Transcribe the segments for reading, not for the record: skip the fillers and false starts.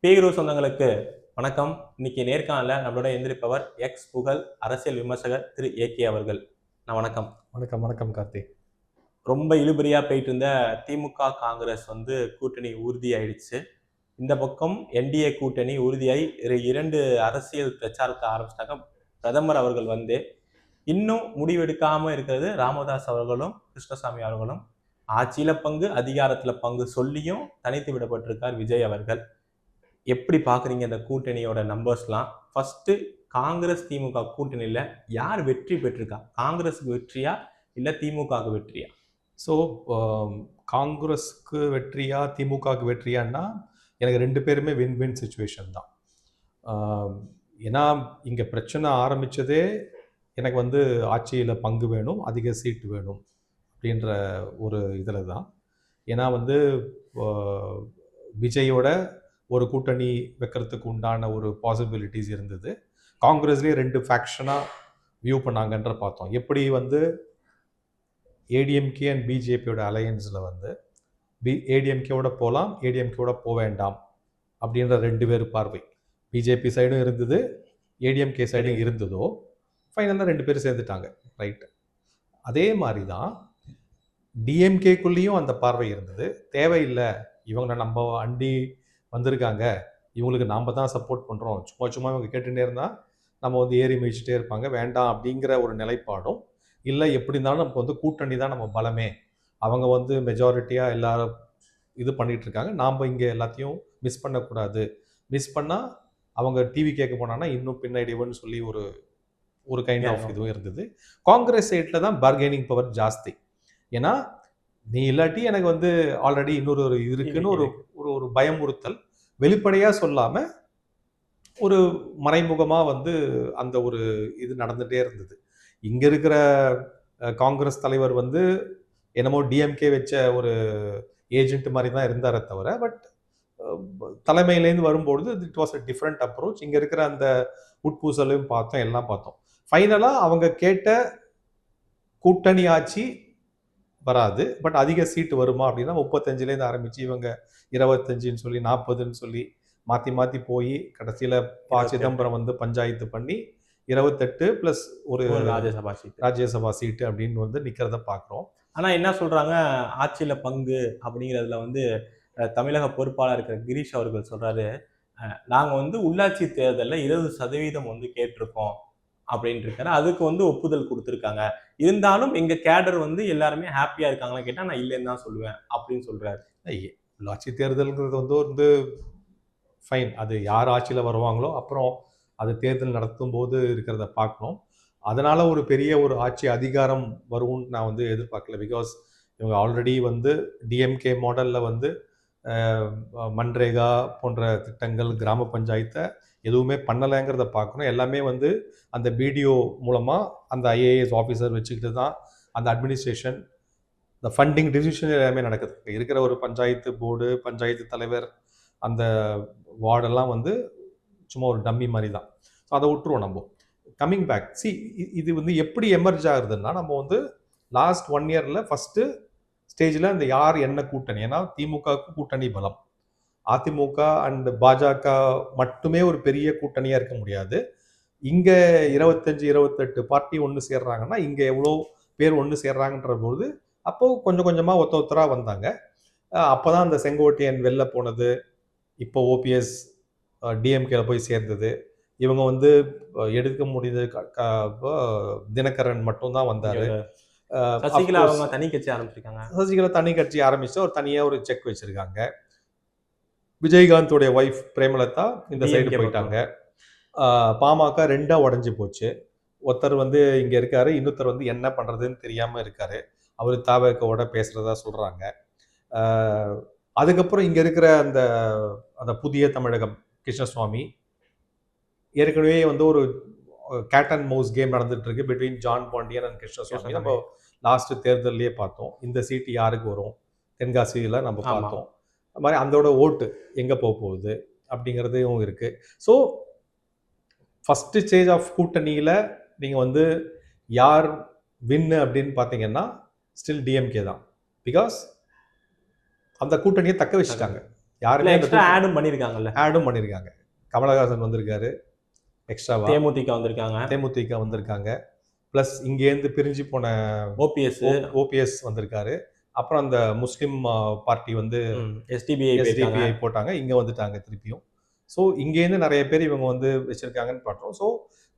பீக்ரூ சொந்தங்களுக்கு வணக்கம். இன்னைக்கு நேர்காணல நம்மளோட எந்திரிப்பவர் எக்ஸ் புகழ் அரசியல் விமர்சகர் திரு ஏகே அவர்கள். வணக்கம். வணக்கம் வணக்கம் கார்த்தி. ரொம்ப இழுபறியா போயிட்டு இருந்த திமுக காங்கிரஸ் கூட்டணி உறுதியாயிடுச்சு. இந்த பக்கம் என்டிஏ கூட்டணி உறுதியாய் 2 அரசியல் பிரச்சாரத்தை ஆரம்பிச்சிட்டாங்க. பிரதமர் அவர்கள் இன்னும் முடிவெடுக்காம இருக்கிறது ராமதாஸ் அவர்களும் கிருஷ்ணசாமி அவர்களும். ஆட்சியில பங்கு அதிகாரத்துல பங்கு சொல்லியும் தனித்து விடப்பட்டிருக்கார் விஜய் அவர்கள். எப்படி பாக்குறீங்க இந்த கூட்டணியோட நம்பர்ஸ்லாம்? ஃபர்ஸ்ட் காங்கிரஸ் திமுக கூட்டணியில யார் வெற்றி பெற்றிருக்கா? காங்கிரஸுக்கு வெற்றியா இல்ல திமுகவுக்கு வெற்றியா? ஸோ காங்கிரஸுக்கு வெற்றியா திமுகவுக்கு வெற்றியான்னா எனக்கு 2 பேருமே வின் வின் சுச்சுவேஷன் தான். ஏன்னா இங்கே பிரச்சனை ஆரம்பித்ததே எனக்கு ஆட்சியில் பங்கு வேணும், அதிக சீட்டு வேணும் அப்படின்ற ஒரு இதில் தான். ஏன்னா விஜயோட ஒரு கூட்டணி வைக்கிறதுக்கு உண்டான ஒரு பாசிபிலிட்டிஸ் இருந்தது. காங்கிரஸ்லேயே 2 ஃபேக்ஷனாக வியூ பண்ணாங்கன்ற பார்த்தோம். எப்படி ஏடிஎம்கே அண்ட் பிஜேபியோட அலையன்ஸில் ஏடிஎம்கேவோட போகலாம், ஏடிஎம்கேவோட போக வேண்டாம் அப்படின்ற 2 பேர் பார்வை. பிஜேபி சைடும் இருந்தது, ஏடிஎம்கே சைடும் இருந்ததோ, ஃபைனலாக 2 பேர் சேர்ந்துட்டாங்க. ரைட்டு. அதே மாதிரி தான் டிஎம்கேக்குள்ளேயும் அந்த பார்வை இருந்தது. தேவையில்லை, இவங்க நம்ம அண்டி வந்திருக்காங்க, இவங்களுக்கு நாம் தான் சப்போர்ட் பண்ணுறோம், சும்மா இவங்க கேட்டுகிட்டே இருந்தால் நம்ம ஏறி மிதிச்சுட்டே இருப்பாங்க, வேண்டாம் அப்படிங்கிற ஒரு நிலைப்பாடும் இல்லை. எப்படி இருந்தாலும் நமக்கு கூட்டணி தான் நம்ம பலமே, அவங்க மெஜாரிட்டியாக எல்லாரும் இது பண்ணிகிட்ருக்காங்க, நாம் இங்கே எல்லாத்தையும் மிஸ் பண்ணக்கூடாது, மிஸ் பண்ணால் அவங்க டிவி கேட்க போனாங்கன்னா இன்னும் பின்னாடிவன்னு சொல்லி ஒரு கைண்ட் ஆஃப் இதுவும் இருந்தது. காங்கிரஸ் சைடில் தான் பார்கெனிங் பவர் ஜாஸ்தி. ஏன்னா நீ இல்லாட்டி எனக்கு ஆல்ரெடி இன்னொரு இது இருக்குன்னு ஒரு பயமுறுத்தல் வெளிப்படையாக சொல்லாமல் ஒரு மறைமுகமாக அந்த ஒரு இது நடந்துகிட்டே இருந்தது. இங்கே இருக்கிற காங்கிரஸ் தலைவர் என்னமோ டிஎம்கே வச்ச ஒரு ஏஜென்ட் மாதிரி தான் இருந்தாரே தவிர, பட் தலைமையிலேருந்து வரும்பொழுது it was a different approach. இங்கே இருக்கிற அந்த உட்பூசலையும் பார்த்தோம், எல்லாம் பார்த்தோம். ஃபைனலாக அவங்க கேட்ட கூட்டணி ஆட்சி வராது, பட் அதிக சீட்டு வருமா அப்படின்னா 35லேருந்து ஆரம்பித்து இவங்க 25ன்னு சொல்லி 40ன்னு சொல்லி மாற்றி மாற்றி போய் கடைசியில் சிதம்பரம் பஞ்சாயத்து பண்ணி 28 ப்ளஸ் ஒரு ராஜ்யசபா சீட்டு அப்படின்னு நிற்கிறத பார்க்குறோம். ஆனால் என்ன சொல்கிறாங்க, ஆட்சியில் பங்கு அப்படிங்கிறதுல தமிழக பொறுப்பாளர் இருக்கிற கிரீஷ் அவர்கள் சொல்கிறாரு, நாங்கள் உள்ளாட்சி தேர்தலில் 20% கேட்டிருக்கோம் அப்படின்னு இருக்காரு. அதுக்கு ஒப்புதல் கொடுத்துருக்காங்க. இருந்தாலும் எங்கள் கேடர் எல்லாருமே ஹாப்பியாக இருக்காங்களா கேட்டால் நான் இல்லைன்னு தான் சொல்லுவேன் அப்படின்னு சொல்கிறாரு. உள்ளாட்சி தேர்தலுங்கிறது ஃபைன், அது யார் ஆட்சியில் வருவாங்களோ அப்புறம் அது தேர்தல் நடத்தும் போது இருக்கிறத பார்க்கணும். அதனால் ஒரு பெரிய ஒரு ஆட்சி அதிகாரம் வரும்னு நான் எதிர்பார்க்கல. பிகாஸ் இவங்க ஆல்ரெடி டிஎம்கே மாடலில் மன்ரேகா போன்ற திட்டங்கள், கிராம பஞ்சாயத்தை எதுவுமே பண்ணலைங்கிறத பார்க்கணும். எல்லாமே அந்த பிடிஓ மூலமாக அந்த ஐஏஎஸ் ஆஃபீஸர் வச்சுக்கிட்டு தான் அந்த அட்மினிஸ்ட்ரேஷன், இந்த ஃபண்டிங் டிசிஷன் எல்லாமே நடக்குது. இருக்கிற ஒரு பஞ்சாயத்து போர்டு, பஞ்சாயத்து தலைவர், அந்த வார்டெல்லாம் சும்மா ஒரு டம்மி மாதிரி தான். ஸோ அதை விட்டுருவோம். நம்ம கம்மிங் பேக், இது எப்படி எமர்ஜ் ஆகுதுன்னா, நம்ம லாஸ்ட் 1 இயரில் ஃபஸ்ட்டு ஸ்டேஜில் இந்த யார் என்ன கூட்டணி, ஏன்னா திமுகவுக்கு கூட்டணி பலம், அதிமுக அண்ட் பாஜக மட்டுமே ஒரு பெரிய கூட்டணியாக இருக்க முடியாது. இங்கே 25-28 பார்ட்டி ஒன்று சேர்றாங்கன்னா இங்கே எவ்வளோ பேர் ஒன்று சேர்றாங்கன்ற போது அப்போது கொஞ்சம் கொஞ்சமாக ஒருத்தராக வந்தாங்க. அப்போ தான் அந்த செங்கோட்டையன் வெளில போனது, இப்போ ஓபிஎஸ் டிஎம்கேல போய் சேர்ந்தது. இவங்க எடுக்க முடியுது தினகரன் மட்டும்தான் வந்தார். சசிகலா அவங்க தனி கட்சி ஆரம்பிச்சிருக்காங்க. சசிகலா தனி கட்சி ஆரம்பிச்சு ஒரு தனியாக ஒரு செக் வச்சுருக்காங்க. விஜயகாந்தோடைய ஒய்ஃப் பிரேமலதா இந்த சைடு போயிட்டாங்க. பாமக 2ஆக உடஞ்சி போச்சு. ஒருத்தர் இங்கே இருக்காரு, இன்னொருத்தர் என்ன பண்ணுறதுன்னு தெரியாமல் இருக்காரு. அவர் தாவகோட பேசுகிறதா சொல்கிறாங்க. அதுக்கப்புறம் இங்கே இருக்கிற அந்த புதிய தமிழகம் கிருஷ்ணசுவாமி, ஏற்கனவே ஒரு கேட் அண்ட் மவுஸ் கேம் நடந்துட்டு இருக்கு பிட்வீன் ஜான் பாண்டியன் அண்ட் கிருஷ்ணசுவாமி. நம்ம லாஸ்ட் தேர்தல்லையே பார்த்தோம் இந்த சீட்டு யாருக்கு வரும், தென்காசியில் நம்ம பார்த்தோம். அது மாதிரி அதோட ஓட்டு எங்கே போக போகுது அப்படிங்கிறதும் இருக்குது. ஸோ ஃபஸ்ட்டு ஸ்டேஜ் ஆஃப் கூட்டணியில் நீங்கள் யார் வின்னு அப்படின்னு பார்த்தீங்கன்னா ஸ்டில் டிஎம்கே தான். பிகாஸ் அந்த கூட்டணியை தக்க வச்சுட்டாங்க. யாருமே எக்ஸ்ட்ரா ஆடும் பண்ணிருக்காங்கல்ல. ஆடும் பண்ணியிருக்காங்க. கமலஹாசன் வந்திருக்காரு எக்ஸ்ட்ராவா, தேமுதிக வந்திருக்காங்க, தேமுதிக வந்திருக்காங்க, ப்ளஸ் இங்கேருந்து பிரிஞ்சு போன ஓபிஎஸ், ஓபிஎஸ் வந்திருக்காரு. அப்புறம் அந்த முஸ்லீம் பார்ட்டி வந்து எஸ்டிபிஐ போயிருக்காங்க. எஸ்டிபிஐ போட்டாங்க, இங்க வந்துட்டாங்க திருப்பியும். ஸோ இங்கேருந்து நிறைய பேர் இவங்க வந்து வச்சிருக்காங்கன்னு பார்க்குறோம். ஸோ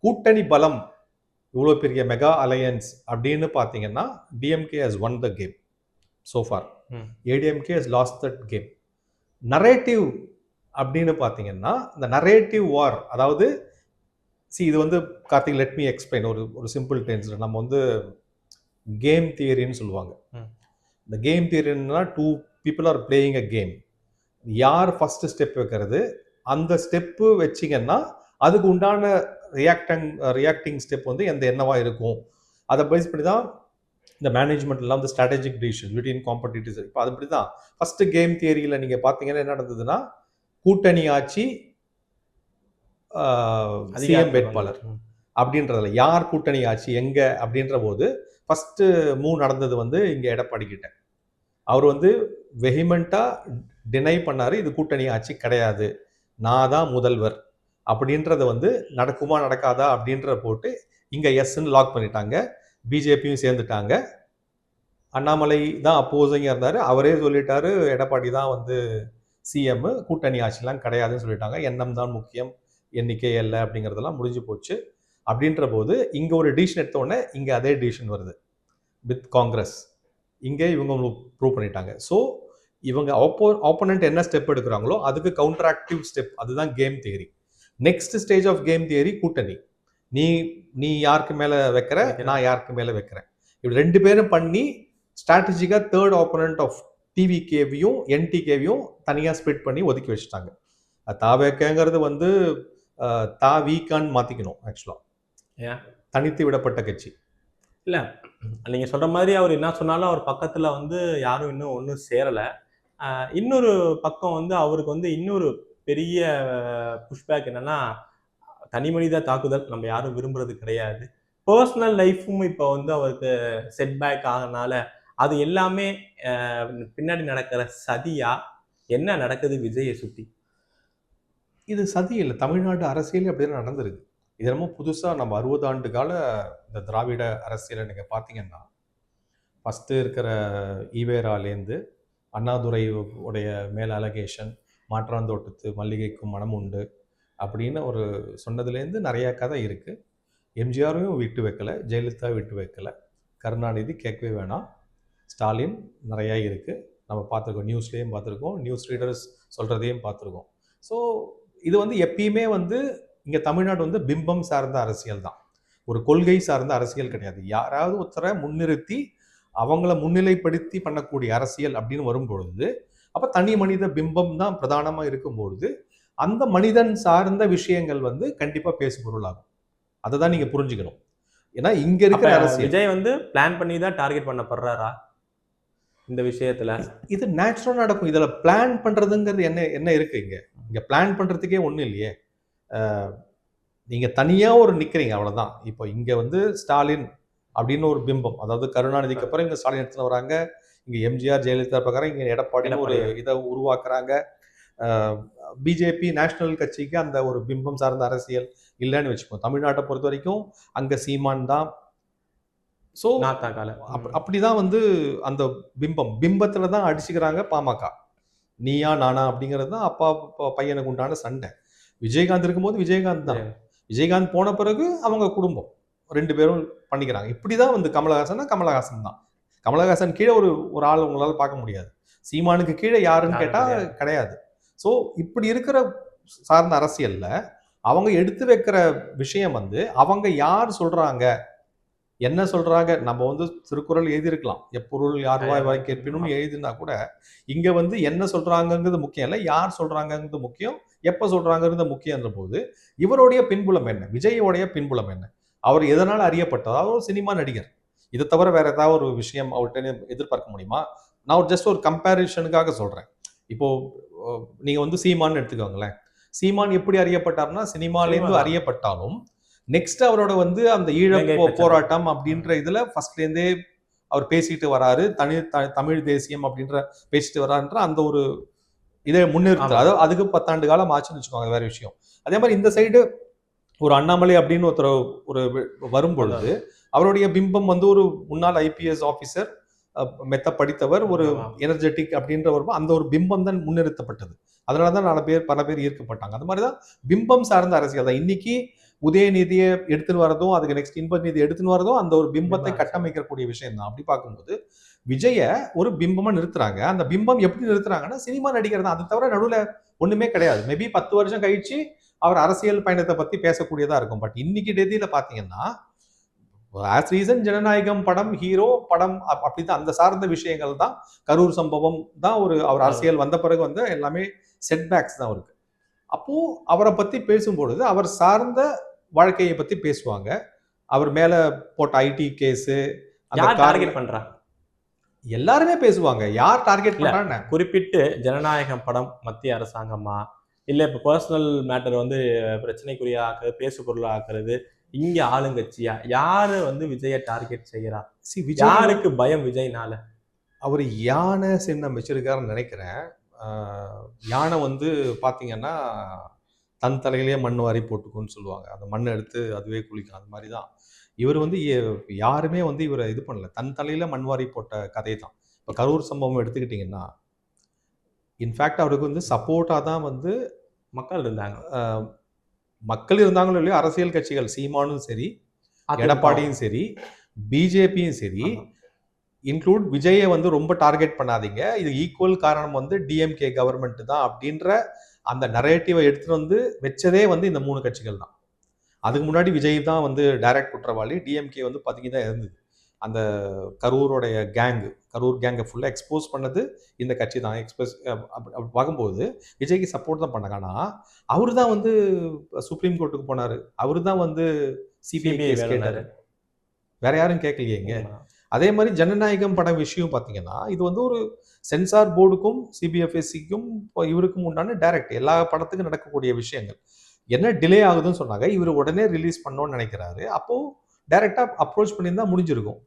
கூட்டணி பலம் இவ்வளோ பெரிய மெகா அலையன்ஸ் அப்படின்னு பார்த்தீங்கன்னா DMK has won the game so far. ADMK has lost that game. Narrative அப்படின்னு பார்த்தீங்கன்னா இந்த நரேட்டிவ் வார், அதாவது இது வந்து கார்த்திக் லெட் மீ எக்ஸ்பிளைன் ஒரு சிம்பிள் டென்ஸில். நம்ம வந்து கேம் தியரின்னு சொல்லுவாங்க. இந்த கேம் தியரின்னா 2 people are playing a game. யார் ஃபர்ஸ்ட் ஸ்டெப் வைக்கிறது, அந்த ஸ்டெப்பு வச்சிங்கன்னா அதுக்கு உண்டான ரியாக்டிங் ஸ்டெப் வந்து என்னவா இருக்கும், அதை பேஸ் பண்ணி தான் இந்த மேனேஜ்மெண்ட்லாம் வந்து ஸ்ட்ராட்டஜிக் டிசிஷன் பிட்வீன் காம்படிட்டர்ஸ். இப்போ அது அப்படி தான் ஃபர்ஸ்ட் கேம் தியரியில் நீங்கள் பார்த்தீங்கன்னா என்ன நடந்ததுன்னா, கூட்டணி ஆட்சி சிஎம் வேட்பாளர் அப்படின்றதுல யார் கூட்டணி ஆட்சி எங்க அப்படின்ற போது ஃபர்ஸ்ட் மூவ் நடந்தது வந்து இங்க எடப்பாடி கிட்ட. அவர் வந்து வெஹிமெண்டா டினை பண்ணாரு, இது கூட்டணி ஆட்சி கிடையாது, நான் தான் முதல்வர் அப்படின்றத வந்து நடக்குமா நடக்காதா அப்படின்ற போட்டு இங்க எஸ்ன்னு லாக் பண்ணிட்டாங்க. பிஜேபியும் சேர்ந்துட்டாங்க. அண்ணாமலை தான் அப்போசிங்கா இருந்தாரு, அவரே சொல்லிட்டாரு எடப்பாடி தான் வந்து சிஎம், கூட்டணி ஆட்சிலாம் கிடையாதுன்னு சொல்லிட்டாங்க. எண்ணம் தான் முக்கியம், எண்ணிக்கை அல்ல அப்படிங்கிறதெல்லாம் முடிஞ்சு போச்சு. அப்படின்ற போது இங்கே ஒரு டிசிஷன் எடுத்தோடனே இங்கே அதே டிசிஷன் வருது வித் காங்கிரஸ். இங்கே இவங்க ப்ரூவ் பண்ணிட்டாங்க. ஸோ இவங்க ஆப்போனண்ட் என்ன ஸ்டெப் எடுக்கிறாங்களோ அதுக்கு கவுண்டராக்டிவ் ஸ்டெப், அதுதான் game theory. Next stage of game theory கூட்டணி. நீ யாருக்கு மேலே வைக்கிற, நான் யாருக்கு மேலே வைக்கிறேன், இப்படி 2 பேரும் பண்ணி ஸ்ட்ராட்டஜிக்காக தேர்ட் ஆப்போனண்ட் ஆஃப் டிவிகேவையும் என்டிகேவையும் தனியாக ஸ்பிளிட் பண்ணி ஒதுக்கி வச்சுட்டாங்க. தாவேக்கங்கிறது வந்து தாவிகான்னு மாற்றிக்கணும். ஆக்சுவலாக தனித்து விடப்பட்ட கட்சி இல்லை. நீங்கள் சொல்கிற மாதிரி அவர் என்ன சொன்னாலும் அவர் பக்கத்தில் வந்து யாரும் இன்னும் ஒன்றும் சேரலை. இன்னொரு பக்கம் வந்து அவருக்கு வந்து இன்னொரு பெரிய புஷ்பேக் என்னன்னா, தனி மனித தாக்குதல் நம்ம யாரும் விரும்புறது கிடையாது. பர்சனல் லைஃப்பும் இப்போ வந்து அவருக்கு செட்பேக் ஆகனால அது எல்லாமே பின்னாடி நடக்கிற சதியா? என்ன நடக்குது விஜயை சுற்றி? இது சதி இல்லை, தமிழ்நாடு அரசியல் அப்படிதான் நடந்திருக்கு. இது என்னமோ புதுசாக நம்ம 60 ஆண்டு கால இந்த திராவிட அரசியலை நீங்கள் பார்த்தீங்கன்னா, ஃபஸ்ட்டு இருக்கிற ஈவேராலேருந்து அண்ணாதுரை உடைய மேல் அலகேஷன், மாற்றாந்தோட்டத்து மல்லிகைக்கும் மனம் உண்டு அப்படின்னு ஒரு சொன்னதுலேருந்து நிறைய கதை இருக்குது. எம்ஜிஆரையும் விட்டு வைக்கலை, ஜெயலலிதா விட்டு வைக்கலை, கருணாநிதி கேட்கவே வேணாம், ஸ்டாலின் நிறையா இருக்குது. நம்ம பார்த்துருக்கோம், நியூஸ்லேயும் பார்த்துருக்கோம், நியூஸ் ரீடர்ஸ் சொல்கிறதையும் பார்த்துருக்கோம். ஸோ இது வந்து எப்பயுமே வந்து இங்கே தமிழ்நாடு வந்து பிம்பம் சார்ந்த அரசியல் தான், ஒரு கொள்கை சார்ந்த அரசியல் கிடையாது. யாராவது ஒருத்தரை முன்னிறுத்தி அவங்கள முன்னிலைப்படுத்தி பண்ணக்கூடிய அரசியல் அப்படின்னு வரும்பொழுது, அப்போ தனி மனித பிம்பம் தான் பிரதானமாக இருக்கும்பொழுது அந்த மனிதன் சார்ந்த விஷயங்கள் வந்து கண்டிப்பாக பேசு பொருளாகும். அதை தான் நீங்கள் புரிஞ்சுக்கணும். ஏன்னா இங்கே இருக்கிற அரசியல் விஜய் வந்து பிளான் பண்ணி தான் டார்கெட் பண்ணப்படுறாரா இந்த விஷயத்துல? இது நேச்சுரலாக நடக்கும். இதில் பிளான் பண்ணுறதுங்கிறது என்ன இருக்குது? இங்கே பிளான் பண்ணுறதுக்கே ஒன்றும் இல்லையே. நீங்கள் தனியாக ஒரு நிற்கிறீங்க, அவ்வளோதான். இப்போ இங்கே வந்து ஸ்டாலின் அப்படின்னு ஒரு பிம்பம், அதாவது கருணாநிதிக்கு அப்புறம் இங்கே ஸ்டாலின் எடுத்துன்னு வராங்க, இங்கே எம்ஜிஆர் ஜெயலலிதா பிரகாரம் இங்கே எடப்பாடின்னு ஒரு இதை உருவாக்குறாங்க. பிஜேபி நேஷனல் கட்சிக்கு அந்த ஒரு பிம்பம் சார்ந்த அரசியல் இல்லைன்னு வச்சுக்கோங்க. தமிழ்நாட்டை பொறுத்த வரைக்கும் அங்கே சீமான் தான். ஸோ அப்படிதான் வந்து அந்த பிம்பத்தில் தான் அடிச்சுக்கிறாங்க பாமக. நீயா நானா அப்படிங்கிறது தான் அப்பா பையனுக்கு உண்டான சண்டை. விஜயகாந்த் இருக்கும்போது விஜயகாந்த் தான், விஜயகாந்த் போன பிறகு அவங்க குடும்பம் 2 பேரும் பண்ணிக்கிறாங்க. இப்படிதான் வந்து கமலஹாசன் தான். கமலஹாசன் கீழே ஒரு ஆள் உங்களால பார்க்க முடியாது. சீமானுக்கு கீழே யாருன்னு கேட்டா கிடையாது. ஸோ இப்படி இருக்கிற சார்ந்த அரசியல்ல அவங்க எடுத்து வைக்கிற விஷயம் வந்து அவங்க யார் சொல்றாங்க, என்ன சொல்றாங்க. நம்ம வந்து திருக்குறள் எழுதியிருக்கலாம், எப்பொருள் யார்வாய் வாய் கேட்பினும் எழுதினா கூட இங்க வந்து என்ன சொல்றாங்கிறது முக்கியம் இல்லை, யார் சொல்றாங்கிறது முக்கியம், எப்ப சொல்றாங்கிறது முக்கியன்ற போது இவருடைய பின்புலம் என்ன, விஜயோடைய பின்புலம் என்ன, அவர் எதனால அறியப்பட்டதா, ஒரு சினிமா நடிகர், இதை தவிர வேற ஏதாவது ஒரு விஷயம் அவர்கிட்ட எதிர்பார்க்க முடியுமா? நான் ஜஸ்ட் ஒரு கம்பேரிஷனுக்காக சொல்றேன். இப்போ நீங்க வந்து சீமான் எடுத்துக்கோங்களேன். சீமான் எப்படி அறியப்பட்டார்னா சினிமாலேருந்து அறியப்பட்டாலும் நெக்ஸ்ட் அவரோட வந்து அந்த ஈழ போராட்டம் அப்படின்ற இதுல ஃபர்ஸ்ட்ல இருந்தே அவர் பேசிட்டு வராரு. தமிழ் தேசியம் அப்படின்ற பேசிட்டு வராருன்ற அந்த ஒரு இதை முன்னிறுத்தல். ஆமா. அதாவது அதுக்கு 10 ஆண்டு காலம் ஆச்சுன்னு வச்சுக்கோங்க, வேற விஷயம். அதே மாதிரி இந்த சைடு ஒரு அண்ணாமலை அப்படின்னு ஒருத்தர் ஒரு வரும்பொழுது அவருடைய பிம்பம் வந்து ஒரு முன்னாள் ஐபிஎஸ் ஆபீசர், மெத்த படித்தவர், ஒரு ஆமா. எனர்ஜெட்டிக் அப்படின்ற ஒரு அந்த ஒரு பிம்பம் தான் முன்னிறுத்தப்பட்டது. அதனாலதான் பல பேர் ஈர்க்கப்பட்டாங்க. அது மாதிரிதான் பிம்பம் சார்ந்த அரசியல் தான் இன்னைக்கு உதயநிதியை எடுத்துன்னு வரதும், அதுக்கு நெக்ஸ்ட் இன்பநிதி எடுத்துன்னு வரதும் அந்த ஒரு பிம்பத்தை கட்டமைக்கக்கூடிய விஷயம் தான். அப்படி பார்க்கும்போது விஜய ஒரு பிம்பமா நிறுத்துறாங்க. அந்த பிம்பம் எப்படி நிறுத்துறாங்கன்னா சினிமா நடிகர் தான். அது தவிர நடுவுல ஒண்ணுமே கிடையாது. மேபி 10 வருஷம் கழிச்சு அவர் அரசியல் பயணத்தை பத்தி பேசக்கூடியதா இருக்கும். பட் இன்னைக்கு டெதியில பாத்தீங்கன்னா ஆஸ் ரீசன் ஜனநாயகம் படம், ஹீரோ படம், அப்படிதான் அந்த சார்ந்த விஷயங்கள் தான். கரூர் சம்பவம் தான் அவர் அரசியல் வந்த பிறகு வந்து எல்லாமே செட்பேக்ஸ் தான் இருக்கு. அப்போ அவரை பத்தி பேசும்பொழுது அவர் சார்ந்த வாழ்க்கையை பத்தி பேசுவாங்க. அவர் மேல போட்ட ஐடி கேஸ், டார்கெட் பண்றா எல்லாருமே பேசுவாங்க. யார் டார்கெட் பண்றாங்க? குறிப்பிட்டு ஜனநாயகம் படம் மத்திய அரசாங்கமா, இல்ல இப்ப பர்சனல் மேட்டர் வந்து பிரச்சனைக்குரிய ஆக்குறது, பேசு பொருளா ஆக்குறது, இங்க ஆளுங்கட்சியா, யாரு வந்து விஜய டார்கெட் செய்யறா? யாருக்கு பயம் விஜய்னால? அவர் யானை சின்னம் வச்சிருக்காருன்னு நினைக்கிறேன். யானை வந்து பாத்தீங்கன்னா தன் தலையிலேயே மண் வாரி போட்டுக்கும்னு சொல்லுவாங்க. அந்த மண்ணை எடுத்து அதுவே குளிக்கும். அது மாதிரி தான் இவர் வந்து யாருமே வந்து இவரை இது பண்ணல. தன் தலையில மண் வாரி போட்ட கதை தான். இப்போ கரூர் சம்பவம் எடுத்துக்கிட்டிங்கன்னா, இன்ஃபேக்ட் அவருக்கு வந்து சப்போர்ட்டாக தான் வந்து மக்கள் இருந்தாங்க. மக்கள் இருந்தாங்களோ இல்லையோ, அரசியல் கட்சிகள் சீமானும் சரி, எடப்பாடியும் சரி, பிஜேபியும் சரி, இன்க்ளூட் விஜயை வந்து ரொம்ப டார்கெட் பண்ணாதீங்க, இது ஈக்குவல் காரணம் வந்து டிஎம்கே கவர்மெண்ட் தான் அப்படின்ற அந்த நரேட்டிவை எடுத்துட்டு வந்து வச்சதே வந்து இந்த 3 கட்சிகள் தான். அதுக்கு முன்னாடி விஜய் தான் வந்து டைரக்ட் குற்றவாளி, டிஎம்கே வந்து பதுங்கி தான் இருந்தது. அந்த கரூரோடைய கரூர் கேங்கை ஃபுல்லாக எக்ஸ்போஸ் பண்ணது இந்த கட்சி தான். அப்படி பார்க்கும்போது விஜய்க்கு சப்போர்ட் தான் பண்ணாங்க. ஆனால் அவரு தான் வந்து சுப்ரீம் கோர்ட்டுக்கு போனார், அவரு தான் வந்து சிபிஐ கேஸ் கேட்டார், வேற யாரும் கேட்கலையேங்க. அதே மாதிரி ஜனநாயகம் படம் விஷயம் பார்த்தீங்கன்னா, இது வந்து ஒரு சென்சார் போர்டுக்கும் சிபிஎஃப்எஸ்சிக்கும் இவருக்கும் உண்டான டைரக்ட் எல்லா படத்துக்கும் நடக்கக்கூடிய விஷயங்கள். என்ன டிலே ஆகுதுன்னு சொன்னாங்க, இவர் உடனே ரிலீஸ் பண்ணோன்னு நினைக்கிறாரு. அப்போ டைரக்டா அப்ரோச் பண்ணியிருந்தா முடிஞ்சிருக்கும்.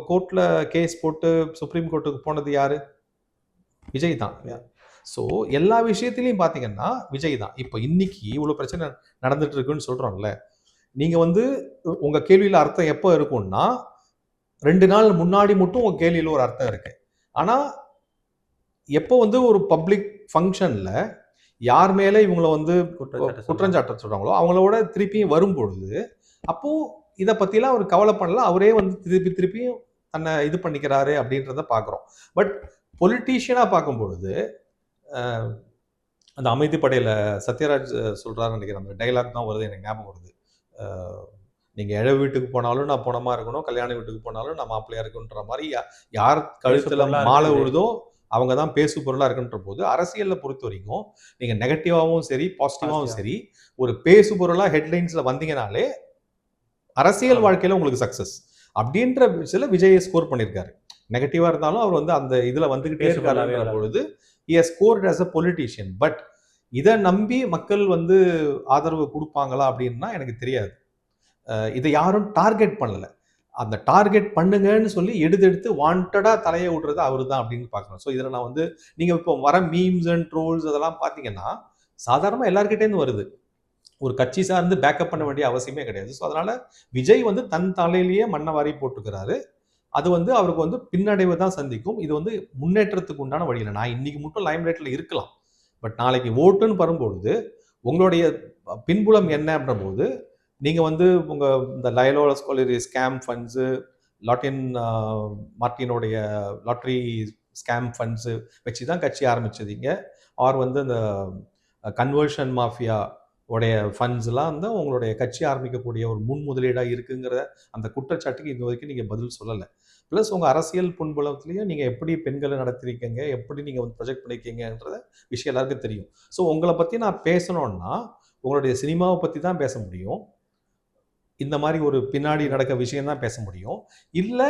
கோர்ட்ல கேஸ் போட்டு சுப்ரீம் கோர்ட்டுக்கு போனது யாரு? விஜய் தான். ஸோ எல்லா விஷயத்திலையும் பார்த்தீங்கன்னா விஜய் தான். இப்போ இன்னைக்கு இவ்வளோ பிரச்சனை நடந்துட்டு இருக்குன்னு சொல்றோம்ல, நீங்க வந்து உங்க கேள்வியில அர்த்தம் எப்போ இருக்கும்னா 2 நாள் முன்னாடி மட்டும் உங்க கேள்வியில ஒரு அர்த்தம் இருக்கு. ஆனா எப்போ வந்து ஒரு பப்ளிக் ஃபங்க்ஷன்ல யார் மேல இவங்கள வந்து குற்றஞ்சாட்ட சொல்றாங்களோ அவங்களோட திருப்பியும் வரும்பொழுது, அப்போ இதை பத்திலாம் அவர் கவலை பண்ணல. அவரே வந்து திருப்பியும் தன்னை இது பண்ணிக்கிறாரு அப்படின்றத பார்க்குறோம். பட் பொலிட்டீஷியனா பார்க்கும்பொழுது அந்த அமைதி படையில சத்யராஜ் சொல்றாருன்னு நினைக்கிறேன், அந்த டைலாக் தான் வருது எனக்கு ஞாபகம் வருது. நீங்க இழ வீட்டுக்கு போனாலும் நான் பணமா இருக்கணும், கல்யாண வீட்டுக்கு போனாலும் நான் மாப்பிள்ளையா இருக்குன்ற மாதிரி யார் கழுத்துல மாலை விழுதோ அவங்க தான் பேசு பொருளா இருக்குன்ற போது, அரசியல்ல பொறுத்த வரைக்கும் நீங்க நெகட்டிவாவும் சரி பாசிட்டிவாவும் சரி ஒரு பேசு பொருளா ஹெட்லைன்ஸ்ல வந்தீங்கனாலே அரசியல் வாழ்க்கையில உங்களுக்கு சக்சஸ் அப்படின்ற சில விஜயை ஸ்கோர் பண்ணியிருக்காரு. நெகட்டிவா இருந்தாலும் அவர் வந்து அந்த இதுல வந்துகிட்டே இருக்காரு பொழுது he has scored as a politician. But இதை நம்பி மக்கள் வந்து ஆதரவு கொடுப்பாங்களா அப்படின்னா எனக்கு தெரியாது. இதை யாரும் டார்கெட் பண்ணல. அந்த டார்கெட் பண்ணுங்கன்னு சொல்லி எடுத்து வாண்டடா தலையை விடுறது அவரு தான் அப்படின்னு பார்க்கணும். ஸோ இதில் நான் வந்து நீங்க இப்போ வர மீம்ஸ் அண்ட் ட்ரோல்ஸ் அதெல்லாம் பார்த்தீங்கன்னா சாதாரணமா எல்லார்கிட்டேருந்து வருது. ஒரு கட்சி சார்ந்து பேக்கப் பண்ண வேண்டிய அவசியமே கிடையாது. ஸோ அதனால விஜய் வந்து தன் தலையிலேயே மண்ணை வாரி போட்டுக்கிறாரு. அது வந்து அவருக்கு வந்து பின்னடைவு தான் சந்திக்கும். இது வந்து முன்னேற்றத்துக்கு உண்டான வழியில் நான் இன்னைக்கு மட்டும் லைம் லைட்ல இருக்கலாம். பட் நாளைக்கு ஓட்டுன்னு வரும்பொழுது உங்களுடைய பின்புலம் என்ன அப்படின்ற போது நீங்கள் வந்து உங்கள் இந்த லயலோலா ஸ்காலரி ஸ்கேம் ஃபண்ட்ஸு, மார்ட்டினுடைய லாட்ரி ஸ்கேம் ஃபண்ட்ஸு வச்சு தான் கட்சி ஆரம்பிச்சதீங்க. ஆர் வந்து இந்த கன்வர்ஷன் மாஃபியா உடைய ஃபண்ட்ஸ்லாம் வந்து உங்களுடைய கட்சி ஆரம்பிக்கக்கூடிய ஒரு முன் முதலீடாக இருக்குங்கிற அந்த குற்றச்சாட்டுக்கு இது வரைக்கும் நீங்கள் பதில் சொல்லலை. ப்ளஸ் உங்கள் அரசியல் புன்புலத்துலேயும் நீங்கள் எப்படி பெண்களை நடத்திருக்கீங்க, எப்படி நீங்கள் வந்து ப்ரொஜெக்ட் பண்ணியிருக்கீங்கன்றத விஷயம் எல்லாருக்கும் தெரியும். ஸோ உங்களை பற்றி நான் பேசணுன்னா உங்களுடைய சினிமாவை பற்றி தான் பேச முடியும், இந்த மாதிரி ஒரு பின்னாடி நடக்க விஷயம் தான் பேச முடியும். இல்லை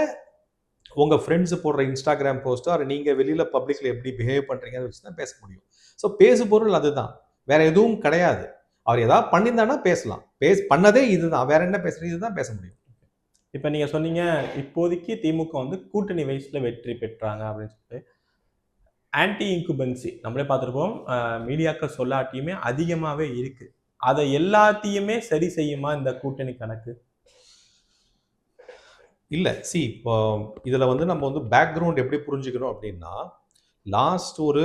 உங்கள் ஃப்ரெண்ட்ஸு போடுற இன்ஸ்டாகிராம் போஸ்ட்டோ அதை நீங்கள் வெளியில் பப்ளிக்கில் எப்படி பிஹேவ் பண்ணுறீங்கன்னு வச்சு தான் பேச முடியும். ஸோ பேசு பொருள் அதுதான், வேற எதுவும் கிடையாது. அவர் ஏதாவது பண்ணியிருந்தானா பேசலாம், பண்ணதே இதுதான், வேற என்ன பேசுறது, இதுதான் பேச முடியும். இப்போ நீங்கள் சொன்னீங்க இப்போதைக்கு திமுக வந்து கூட்டணி வயசில் வெற்றி பெற்றாங்க அப்படின்னு சொல்லிட்டு. ஆன்டி இன்குபன்சி நம்மளே பார்த்துருப்போம். மீடியாக்கள் சொல்லாட்டியுமே அதிகமாவே இருக்கு. அதை எல்லாத்தையுமே சரி செய்யுமா இந்த கூட்டணி கணக்கு? இல்ல. இப்போ இதுல வந்து நம்ம வந்து பேக்ரவுண்ட் எப்படி புரிஞ்சுக்கணும் அப்படின்னா, லாஸ்ட் ஒரு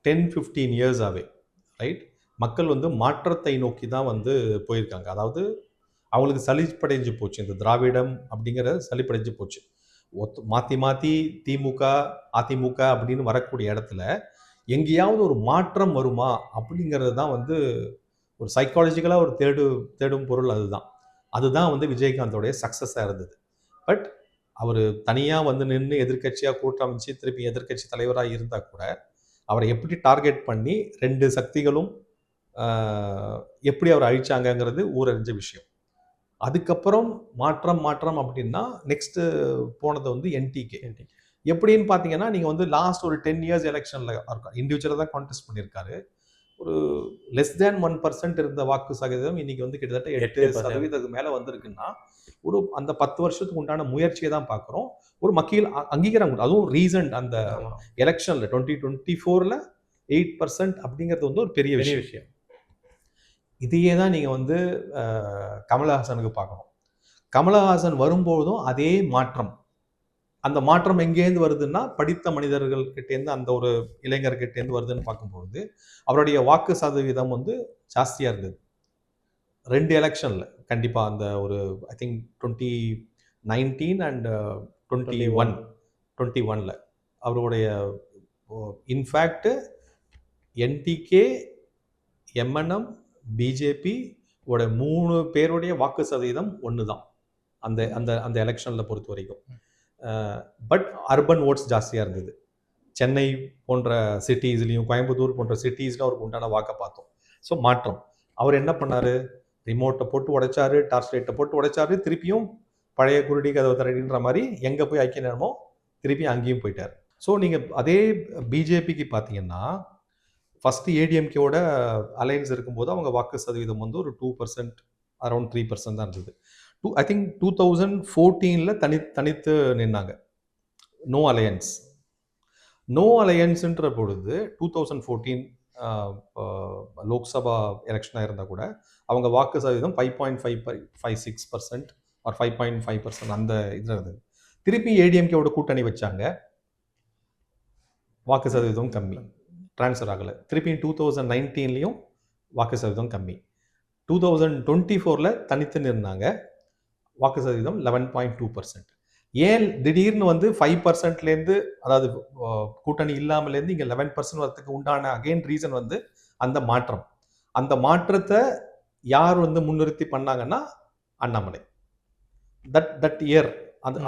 10, 15 இயர்ஸாவே ரைட்? மக்கள் வந்து மாற்றத்தை நோக்கி தான் வந்து போயிருக்காங்க. அதாவது அவங்களுக்கு சலிப்படைஞ்சு போச்சு. இந்த திராவிடம் அப்படிங்கிற சலிப்படைஞ்சு போச்சு. மாத்தி மாத்தி திமுக, அதிமுக அப்படின்னு வரக்கூடிய இடத்துல, எங்கேயாவது ஒரு மாற்றம் வருமா? அப்படிங்கிறது தான் வந்து ஒரு சைக்காலஜிக்கலா ஒரு தேடும் பொருள் அதுதான். அதுதான் வந்து விஜயகாந்தோடைய சக்சஸா இருந்தது. பட் அவரு தனியா வந்து நின்னு எதிர்க்கட்சியா கூட்டமைச்சு, திருப்பி எதிர்க்கட்சி தலைவரா இருந்தா கூட, அவரை எப்படி டார்கெட் பண்ணி 2 சக்திகளும் அ எப்படி அவர அழிச்சாங்கங்கிறது ஊரறிஞ்ச விஷயம். அதுக்கப்புறம் மாற்றம் அப்படின்னா, நெக்ஸ்ட் போனது வந்து என்டிகே. எப்படின்னு பார்த்தீங்கன்னா, நீங்க வந்து லாஸ்ட் ஒரு 10 இயர்ஸ் எலக்ஷன்ல இண்டிவிஜுவலா தான் கான்டெஸ்ட் பண்ணியிருக்காரு. ஒரு லெஸ் தேன் 1% இருந்த வாக்கு சதவீதம் இன்னைக்கு வந்து கிட்டத்தட்ட 8% மேல வந்திருக்குன்னா, ஒரு அந்த 10 வருஷத்துக்கு உண்டான முயற்சியை தான் பார்க்குறோம். ஒரு மக்கள் அங்கீகாரம் கொடுத்து அதுவும் ரீசன்ட் அந்த எலக்ஷன்ல 2024ல 8% அப்படிங்கிறது வந்து ஒரு பெரிய விஷயம். இதையே தான் நீங்க வந்து கமலஹாசனுக்கு பார்க்கணும். கமலஹாசன் வரும்போதும் அதே மாற்றம். அந்த மாற்றம் எங்கேருந்து வருதுன்னா, படித்த மனிதர்கள் கிட்டேருந்து அந்த ஒரு இளைஞர்கிட்டேருந்து வருதுன்னு பார்க்கும்பொழுது, அவருடைய வாக்கு சதவீதம் வந்து ஜாஸ்தியா இருந்தது. 2 எலக்ஷன்ல கண்டிப்பா அந்த ஒரு ஐ திங்க் 2019 அண்ட் 21ல அவருடைய இன்ஃபேக்ட் என்டிகே, எம்என்எம், பிஜேபி ஓட 3 பேருடைய வாக்கு சதவீதம் ஒன்று தான் அந்த அந்த அந்த எலெக்ஷனில் பொறுத்த வரைக்கும். பட் அர்பன் ஓட்ஸ் ஜாஸ்தியாக இருந்தது. சென்னை போன்ற சிட்டிஸ்லையும், கோயம்புத்தூர் போன்ற சிட்டிஸில் அவருக்கு உண்டான வாக்கை பார்த்தோம். ஸோ மாற்றம். அவர் என்ன பண்ணார்? ரிமோட்டை போட்டு உடைச்சாரு, டார்ச் லைட்டை போட்டு உடைச்சாரு, திருப்பியும் பழைய குருடி கதவை திறடின்ற மாதிரி எங்கே போய் ஐக்கிய நேரமோ திருப்பி அங்கேயும் போயிட்டார். ஸோ நீங்கள் அதே பிஜேபிக்கு பார்த்தீங்கன்னா, ஃபஸ்ட்டு ஏடிஎம்கேவோட அலையன்ஸ் இருக்கும்போது அவங்க வாக்கு சதவீதம் வந்து ஒரு 2%, அரௌண்ட் 3% தான் இருந்தது. ஐ திங்க் 2014ல் தனித்து நின்னாங்க. No alliance. நோ அலையன்ஸுன்ற பொழுது 2014 லோக்சபா எலெக்ஷனாக இருந்தால் கூட அவங்க வாக்கு சதவீதம் 5.56% ஆர் 5.5% அந்த இதில் இருந்தது. திருப்பி ஏடிஎம்கேவோட கூட்டணி வச்சாங்க, வாக்கு சதவீதம் கம்மி, ட்ரான்ஸ்ஃபர் ஆகலை. திருப்பி 2019லையும் வாக்கு சதவீதம் கம்மி. 2024ல் தனித்து நின்னாங்க, வாக்கு சதவீதம் 11.2%. ஏன் திடீர்னு வந்து 5%லேருந்து, அதாவது கூட்டணி இல்லாமலேருந்து இங்கே 11% வரதுக்கு உண்டான அகெயின் ரீசன் வந்து அந்த மாற்றம். அந்த மாற்றத்தை யார் வந்து முன்னிறுத்தி பண்ணாங்கன்னா அண்ணாமலை. தட் இயர்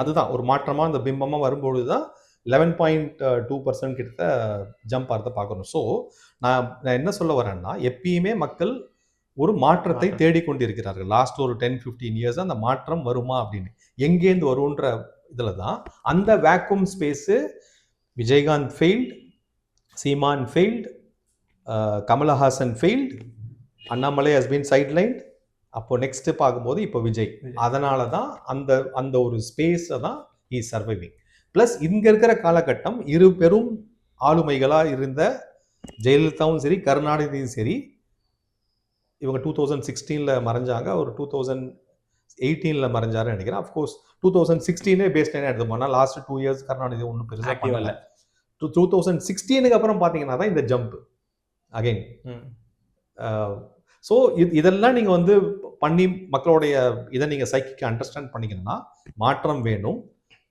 அதுதான் ஒரு மாற்றமாக அந்த பிம்பமாக வரும்பொழுது தான் 11.2% கிட்ட ஜம்ப் ஆகிறத பார்க்கணும். ஸோ நான் என்ன சொல்ல வரேன்னா, எப்பயுமே மக்கள் ஒரு மாற்றத்தை தேடிக்கொண்டிருக்கிறார்கள். லாஸ்ட் ஒரு 10-15 இயர்ஸ் அந்த மாற்றம் வருமா அப்படின்னு, எங்கேருந்து வரும்ன்ற இதில் தான் அந்த vacuum space Vijayakanth failed, Seeman failed, Kamalahasan failed, Annamalai has been sidelined. அப்போ நெக்ஸ்ட் பார்க்கும்போது இப்போ விஜய். அதனால தான் அந்த அந்த ஒரு ஸ்பேஸை தான் ஹி சர்வைவிங். ப்ளஸ் இங்கே இருக்கிற காலகட்டம் இரு பெரும் ஆளுமைகளாக இருந்த ஜெயலலிதாவும் சரி, கருணாநிதியும் சரி, இவங்க 2016ல் மறைஞ்சாங்க, ஒரு 2018ல் மறைஞ்சாருன்னு நினைக்கிறேன். அஃப்கோர்ஸ் 2016 பேஸ்ட் லைனாக எடுத்துப்போனா லாஸ்ட் 2 இயர்ஸ் கருணாநிதி ஒன்றும் பெருசாக பண்ணல. 2016க்கு அப்புறம் பார்த்தீங்கன்னா தான் இந்த ஜம்ப் அகைன். ஸோ இதெல்லாம் நீங்கள் வந்து பண்ணி மக்களுடைய இதை நீங்கள் சைக்கிக்கு அண்டர்ஸ்டாண்ட் பண்ணிக்கணும்னா, மாற்றம் வேணும்.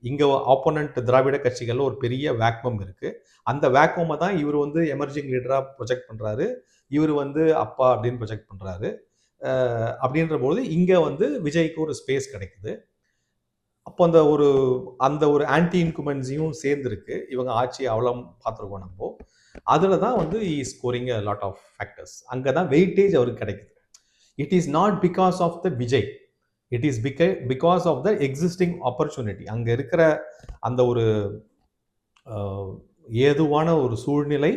இங்கே ஆப்போனண்ட் திராவிட கட்சிகளில் ஒரு பெரிய வேக்யூம் இருக்குது. அந்த வேக்யூமை தான் இவர் வந்து எமர்ஜிங் லீடராக ப்ரொஜெக்ட் பண்ணுறாரு, இவர் வந்து அப்பா அப்படின்னு ப்ரொஜெக்ட் பண்ணுறாரு. அப்படின்ற போது இங்கே வந்து விஜய்க்கு ஒரு ஸ்பேஸ் கிடைக்குது. அப்போ அந்த ஒரு ஆன்டி இன்குமென்சியும் சேர்ந்துருக்கு. இவங்க ஆட்சி அவ்வளோ பார்த்துருக்கோம் நம்ம. அதில் தான் வந்து scoring a lot of factors. அங்கே தான் வெயிட்டேஜ் அவருக்கு கிடைக்குது. It is not because of the Vijay, it is because of the existing opportunity. அங்கே இருக்கிற அந்த ஒரு ஏதுவான ஒரு சூழ்நிலை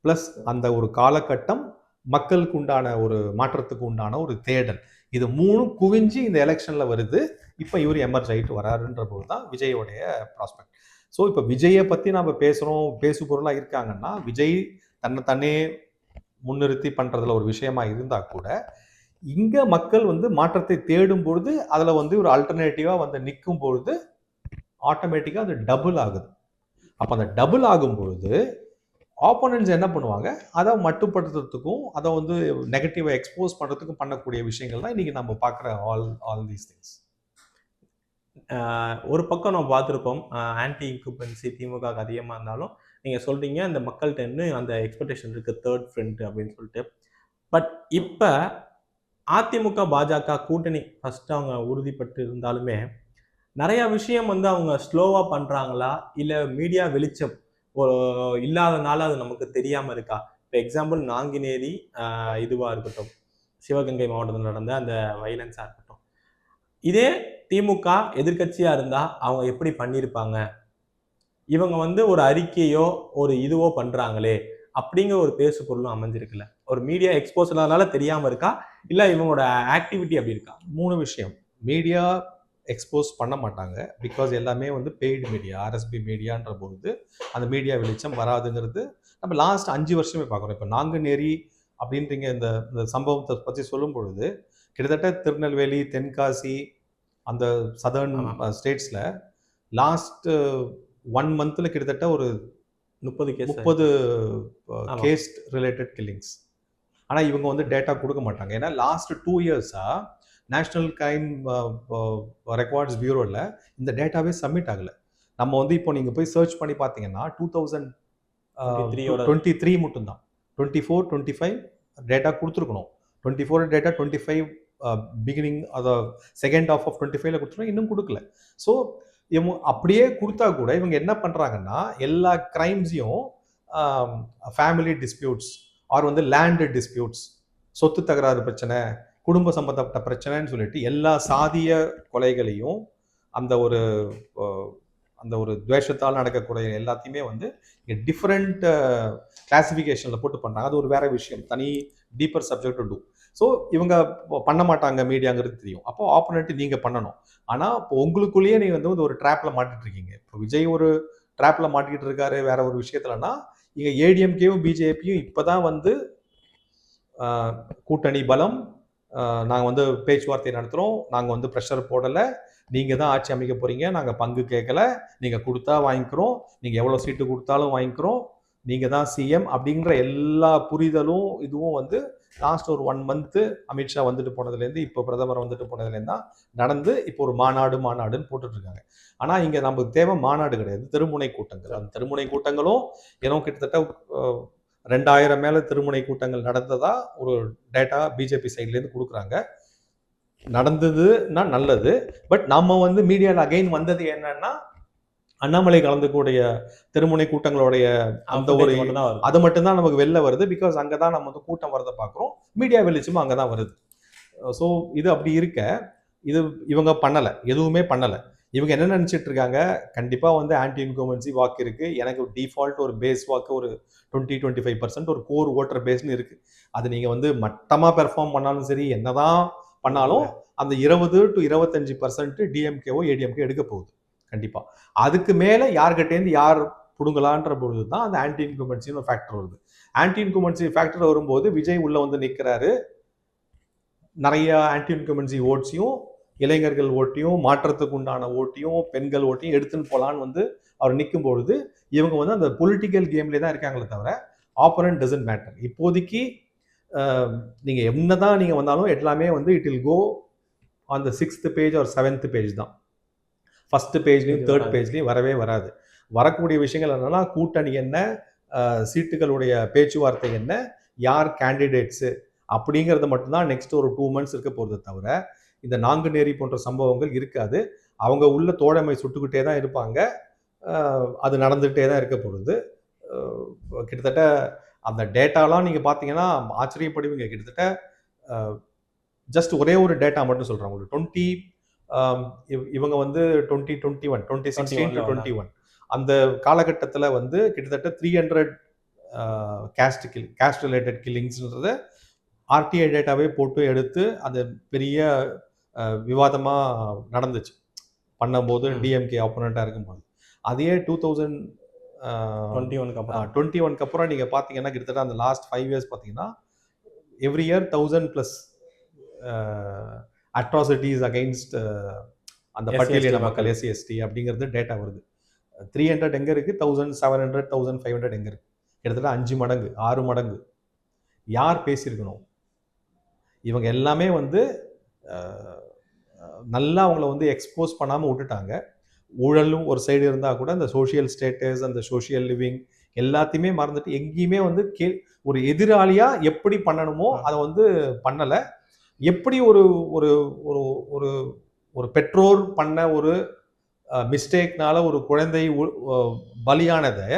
ப்ளஸ் அந்த ஒரு காலகட்டம், மக்களுக்கு உண்டான ஒரு மாற்றத்துக்கு உண்டான ஒரு தேடல், இது 3 குவிஞ்சு இந்த எலெக்ஷனில் வருது. இப்போ இவர் எமர்ஜ் ஆகிட்டு வராருன்ற போது தான் விஜயோடைய ப்ராஸ்பெக்ட். ஸோ இப்போ விஜயை பற்றி நம்ம பேசுகிறோம், பேசு பொருளாக இருக்காங்கன்னா, விஜய் தன்னை முன்னிறுத்தி பண்ணுறதுல ஒரு விஷயமா இருந்தால் கூட, இங்கே மக்கள் வந்து மாற்றத்தை தேடும் பொழுது அதில் வந்து ஒரு ஆல்டர்னேட்டிவாக வந்து நிற்கும் பொழுது ஆட்டோமேட்டிக்காக அது டபுள் ஆகுது. அப்போ அந்த டபுள் ஆகும் பொழுது ஆப்போனன்ட்ஸ் என்ன பண்ணுவாங்க, அதை மட்டுப்படுத்துறதுக்கும் அதை வந்து நெகட்டிவாக எக்ஸ்போஸ் பண்ணுறதுக்கும் பண்ணக்கூடிய விஷயங்கள் தான் இன்றைக்கி நம்ம பார்க்குற ஆல் தீஸ் திங்ஸ். ஒரு பக்கம் நம்ம பார்த்துருக்கோம், ஆன்டி இன்குபன்சி திமுக அதிகமாக இருந்தாலும் நீங்கள் சொல்கிறீங்க அந்த மக்கள்கிட்ட இன்னும் அந்த எக்ஸ்பெக்டேஷன் இருக்குது தேர்ட் ஃப்ரண்ட் அப்படின்னு சொல்லிட்டு. பட் இப்போ அதிமுக பாஜக கூட்டணி ஃபஸ்ட்டு அவங்க உறுதிப்பட்டு இருந்தாலுமே நிறையா விஷயம் வந்து அவங்க ஸ்லோவாக பண்ணுறாங்களா, இல்லை மீடியா வெளிச்சம் ஒரு இல்லாதனால அது நமக்கு தெரியாமல் இருக்கா? இப்போ எக்ஸாம்பிள் நாங்குநேரி இதுவாக இருக்கட்டும், சிவகங்கை மாவட்டத்தில் நடந்த அந்த வைலன்ஸாக இருக்கட்டும், இதே திமுக எதிர்க்கட்சியாக இருந்தால் அவங்க எப்படி பண்ணியிருப்பாங்க? இவங்க வந்து ஒரு அறிக்கையோ ஒரு இதுவோ பண்ணுறாங்களே அப்படிங்கிற ஒரு பேசு பொருளும் அமைஞ்சிருக்குல்ல. ஒரு மீடியா எக்ஸ்போஸ் இல்லாதனால தெரியாமல் இருக்கா, இல்லை இவங்களோட ஆக்டிவிட்டி அப்படி இருக்கா? 3 விஷயம். மீடியா எக்ஸ்போஸ் பண்ண மாட்டாங்க. பிகாஸ் எல்லாமே வந்து பெய்டு மீடியா, ஆர்எஸ்பி மீடியான்ற பொழுது அந்த மீடியா வெளிச்சம் வராதுங்கிறது நம்ம லாஸ்ட் 5 வருஷமே பார்க்குறோம். இப்போ நாங்குநேரி அப்படின்றீங்க இந்த சம்பவத்தை பற்றி சொல்லும் பொழுது கிட்டத்தட்ட திருநெல்வேலி, தென்காசி, அந்த சதர்ன் ஸ்டேட்ஸில் லாஸ்ட் 1 மந்த்தில் கிட்டத்தட்ட ஒரு 30 கேஸ் ரிலேட்டட் கில்லிங்ஸ். ஆனால் இவங்க வந்து டேட்டா கொடுக்க மாட்டாங்க. ஏன்னா லாஸ்ட் 2 இயர்ஸாக நேஷ்னல் கிரைம் ரெக்கார்ட்ஸ் பியூரோவில் இந்த டேட்டாவே சப்மிட் ஆகலை. நம்ம வந்து இப்போ நீங்கள் போய் சர்ச் பண்ணி பார்த்தீங்கன்னா 2023 மட்டும்தான். 24, 25 டேட்டா கொடுத்துருக்கணும். 24 டேட்டா 25 பிகினிங் அதை செகண்ட் ஆஃப் 25ல கொடுத்துருக்கோம், இன்னும் கொடுக்கல. ஸோ இவங்க அப்படியே கொடுத்தா கூட இவங்க என்ன பண்ணுறாங்கன்னா எல்லா கிரைம்ஸையும் ஃபேமிலி டிஸ்பியூட்ஸ் ஆர் வந்து லேண்டு டிஸ்பியூட்ஸ், சொத்து தகராறு பிரச்சனை, குடும்ப சம்பந்தப்பட்ட பிரச்சனைன்னு சொல்லிட்டு எல்லா சாதிய கொலைகளையும் அந்த ஒரு துவேஷத்தால் நடக்கக்கூடிய எல்லாத்தையுமே வந்து டிஃப்ரெண்ட் கிளாசிஃபிகேஷனில் போட்டு பண்ணுறாங்க. அது ஒரு வேற விஷயம், தனி deeper subject to do. So இவங்க பண்ண மாட்டாங்க மீடியாங்கிறது தெரியும். அப்போ ஆப்போனண்ட் நீங்கள் பண்ணணும். ஆனால் இப்போ உங்களுக்குள்ளேயே நீங்கள் வந்து ஒரு ட்ராப்பில் மாட்டிட்டு இருக்கீங்க. இப்போ விஜய் ஒரு ட்ராப்பில் மாட்டிக்கிட்டு இருக்காரு வேற ஒரு விஷயத்துலனா, இங்கே ஏடிஎம்கேவும் பிஜேபியும் இப்போ தான் வந்து கூட்டணி பலம், நாங்கள் வந்து பேச்சுவார்த்தை நடத்துகிறோம், நாங்கள் வந்து ப்ரெஷர் போடலை, நீங்கள் தான் ஆட்சி அமைக்க போகிறீங்க, நாங்கள் பங்கு கேட்கல, நீங்கள் கொடுத்தா வாங்கிக்கிறோம், நீங்கள் எவ்வளோ சீட்டு கொடுத்தாலும் வாங்கிக்கிறோம், நீங்கள் தான் சிஎம் அப்படிங்கிற எல்லா புரிதலும் இதுவும் வந்து லாஸ்ட் ஒரு 1 மந்த்து அமித்ஷா வந்துட்டு போனதுலேருந்து இப்போ பிரதமர் வந்துட்டு போனதுலேருந்து தான் நடந்து இப்போ ஒரு மாநாடுன்னு போட்டுட்ருக்காங்க. ஆனால் இங்கே நமக்கு தேவை மாநாடு கிடையாது, தெருமுனை கூட்டங்கள். அந்த தெருமுனை கூட்டங்களும் ஏன்னா கிட்டத்தட்ட 2000 மேலே திருமுனை கூட்டங்கள் நடந்ததா ஒரு டேட்டா பிஜேபி சைட்லேருந்து கொடுக்குறாங்க. நடந்ததுன்னா நல்லது. பட் நம்ம வந்து மீடியாவில் அகைன் வந்தது என்னன்னா, அண்ணாமலை கலந்துக்கூடிய திருமுனை கூட்டங்களுடைய அந்த ஒரு அது மட்டும்தான் நமக்கு வெளில வருது. பிகாஸ் அங்கே தான் நம்ம வந்து கூட்டம் வரதை பார்க்குறோம், மீடியா வெளிச்சமும் அங்கே தான் வருது. ஸோ இது அப்படி இருக்க இது இவங்க பண்ணலை, எதுவுமே பண்ணலை. இவங்க என்ன நினச்சிட்டு இருக்காங்க, கண்டிப்பாக வந்து ஆன்டி இன்கம்பன்சி வாக்கு இருக்குது, எனக்கு டிஃபால்ட் ஒரு பேஸ் வாக்கு ஒரு 20-25% ஒரு கோர் ஓட்டர் பேஸ்னு இருக்குது. அது நீங்கள் வந்து மட்டமாக பெர்ஃபார்ம் பண்ணாலும் சரி, என்னதான் பண்ணாலும் அந்த 20 to 25% டிஎம்கேவோ ஏடிஎம்கே எடுக்க போகுது கண்டிப்பாக. அதுக்கு மேலே யார்கிட்டேருந்து யார் பிடுங்கலான்ற பொழுது தான் அந்த ஆன்டி இன்கம்பன்சின்னு ஒரு ஃபேக்டர் வருது. ஆன்டி இன்கம்பன்சி ஃபேக்டர் வரும்போது விஜய் உள்ளே வந்து நிற்கிறாரு, நிறைய ஆன்டி இன்கம்பன்சி ஓட்ஸையும் இளைஞர்கள் ஓட்டையும் மாற்றத்துக்கு உண்டான ஓட்டையும் பெண்கள் ஓட்டையும் எடுத்துன்னு போகலான்னு வந்து அவர் நிற்கும் பொழுது இவங்க வந்து அந்த பொலிட்டிக்கல் கேம்லேயே தான் இருக்காங்களே தவிர ஆப்போனன்ட் டசன்ட் மேட்டர். இப்போதைக்கு நீங்கள் என்ன தான் நீங்கள் வந்தாலும் எல்லாமே வந்து it will go on the 6th page or 7th page தான். ஃபஸ்ட்டு பேஜ்லேயும் 3rd பேஜ்லேயும் வரவே வராது. வரக்கூடிய விஷயங்கள் என்னன்னா, கூட்டணி என்ன, சீட்டுகளுடைய பேச்சுவார்த்தை என்ன, யார் கேண்டிடேட்ஸு அப்படிங்கிறது மட்டும்தான் நெக்ஸ்ட் ஒரு 2 months இருக்க போகிறத தவிர இந்த நாங்குநேரி போன்ற சம்பவங்கள் இருக்காது. அவங்க உள்ள தோழமை சுட்டுக்கிட்டே தான் இருப்பாங்க, அது நடந்துகிட்டே தான் இருக்க போகுது. கிட்டத்தட்ட அந்த டேட்டாலாம் நீங்கள் பார்த்தீங்கன்னா ஆச்சரியப்படுவீங்க. கிட்டத்தட்ட ஜஸ்ட் ஒரே ஒரு டேட்டா மட்டும் சொல்கிறாங்க. ஒரு 20 இவங்க வந்து 2021 2016 to 21 அந்த காலகட்டத்தில் வந்து கிட்டத்தட்ட 300 கேஸ்ட் ரிலேட்டட் கில்லிங்ஸ்ன்றத ஆர்டிஐ டேட்டாவே போட்டு எடுத்து அது பெரிய விவாதமாக நடந்துச்சு பண்ணும்போது டிஎம்கே ஆப்போனண்ட்டாக இருக்கும்போது. அதையே 21 அப்புறம் 2021க்கு அப்புறம் நீங்கள் பார்த்தீங்கன்னா கிட்டத்தட்ட அந்த லாஸ்ட் 5 இயர்ஸ் பார்த்தீங்கன்னா எவ்ரி இயர் 1000+ அட்ராசிட்டிஸ் அகைன்ஸ்ட் அந்த SC, பட்டியலின ST மக்கள் எஸ்சி எஸ்டி அப்படிங்கிறது டேட்டா வருது. 300 எங்கே இருக்குது, 1700 1500 எங்கே இருக்குது, கிட்டத்தட்ட 5 மடங்கு 6 மடங்கு. யார் பேசியிருக்கணும்? இவங்க எல்லாமே வந்து நல்லா அவங்கள வந்து எக்ஸ்போஸ் பண்ணாமல் விட்டுட்டாங்க. ஊழலும் ஒரு சைடு இருந்தால் கூட அந்த சோஷியல் ஸ்டேட்டஸ், அந்த சோஷியல் லிவிங் எல்லாத்தையுமே மறந்துட்டு எங்கேயுமே வந்து ஒரு எதிராளியாக எப்படி பண்ணணுமோ அதை வந்து பண்ணலை. எப்படி ஒரு ஒரு ஒரு ஒரு ஒரு பெற்றோர் பண்ண ஒரு மிஸ்டேக்னால ஒரு குழந்தை பலியானதை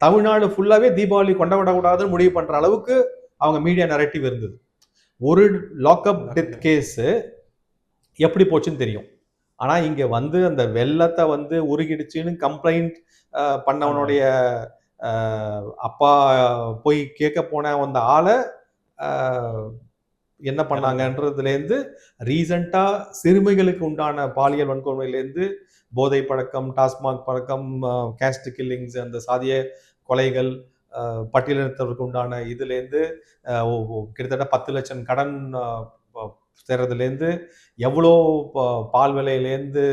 தமிழ்நாடு ஃபுல்லாகவே தீபாவளி கொண்டாடக்கூடாதுன்னு முடிவு பண்ணுற அளவுக்கு அவங்க மீடியா நரேட்டிவ் இருந்தது. ஒரு லாக்அப் டெத் கேஸு எப்படி போச்சுன்னு தெரியும். ஆனால் இங்கே வந்து அந்த வெள்ளத்தை வந்து உருகிடுச்சுன்னு கம்ப்ளைண்ட் பண்ணவனுடைய அப்பா போய் கேட்க போன அந்த ஆளை என்ன பண்ணாங்கன்றதுலேருந்து ரீசண்டாக சிறுமிகளுக்கு உண்டான பாலியல் வன்கொடுமையிலேருந்து போதை பழக்கம், டாஸ்மாக் பழக்கம், கேஸ்ட் கில்லிங்ஸ், அந்த சாதிய கொலைகள், பட்டியலினத்தவருக்கு உண்டான இதுலேருந்து கிட்டத்தட்ட 10 லட்சம் கடன் சேர்றதுலேருந்து எவ்வளோ பால் விலையிலேருந்து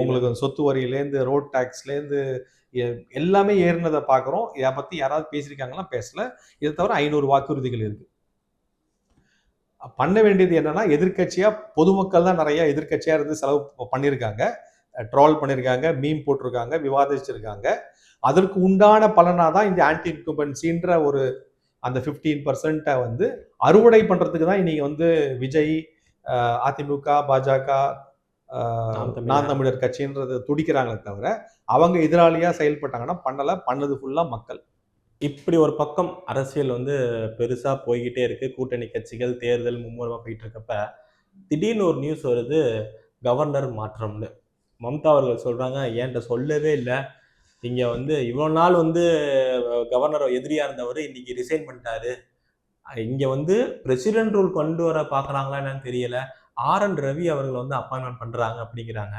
உங்களுக்கு சொத்து வரியிலேருந்து ரோட் டேக்ஸ்லேருந்து எல்லாமே ஏறினதை பார்க்குறோம். இதை பற்றி யாராவது பேசியிருக்காங்களா? பேசல. இதை தவிர 500 வாக்குறுதிகள் இருக்குது. பண்ண வேண்டியது என்னன்னா, எதிர்கட்சியாக பொதுமக்கள் தான் நிறைய எதிர்கட்சியாக இருந்து செலவு பண்ணியிருக்காங்க, ட்ரால் பண்ணியிருக்காங்க, மீம் போட்டிருக்காங்க, விவாதிச்சிருக்காங்க. அதற்கு உண்டான பலனாக தான் இந்த ஆன்டி இன்கும்பன்சின்ற ஒரு அந்த 15% வந்து அறுவடை பண்ணுறதுக்கு தான் இன்னைக்கு வந்து விஜய், அதிமுக, பாஜக, நான் தமிழர் கட்சின்றது துடிக்கிறாங்களே தவிர அவங்க எதிராளியாக செயல்பட்டாங்கன்னா பண்ணலை. பண்ணது ஃபுல்லாக மக்கள். இப்படி ஒரு பக்கம் அரசியல் வந்து பெருசா போய்கிட்டே இருக்கு. கூட்டணி கட்சிகள் தேர்தல் மும்முரமா போயிட்டு இருக்கப்ப திடீர்னு ஒரு நியூஸ் வருது, கவர்னர் மாற்றம்னு. மம்தா அவர்கள் சொல்றாங்க, என்கிட்ட சொல்லவே இல்லை, இங்க வந்து இவ்வளவு நாள் வந்து கவர்னர் எதிரியா இருந்தவர் இன்னைக்கு ரிசைன் பண்ணிட்டாரு, இங்க வந்து பிரசிடென்ட் ரூல் கொண்டு வர பாக்குறாங்களா என்னன்னு தெரியல, RN ரவி அவர்கள் வந்து அப்பாயின்மெண்ட் பண்றாங்க அப்படிங்கிறாங்க.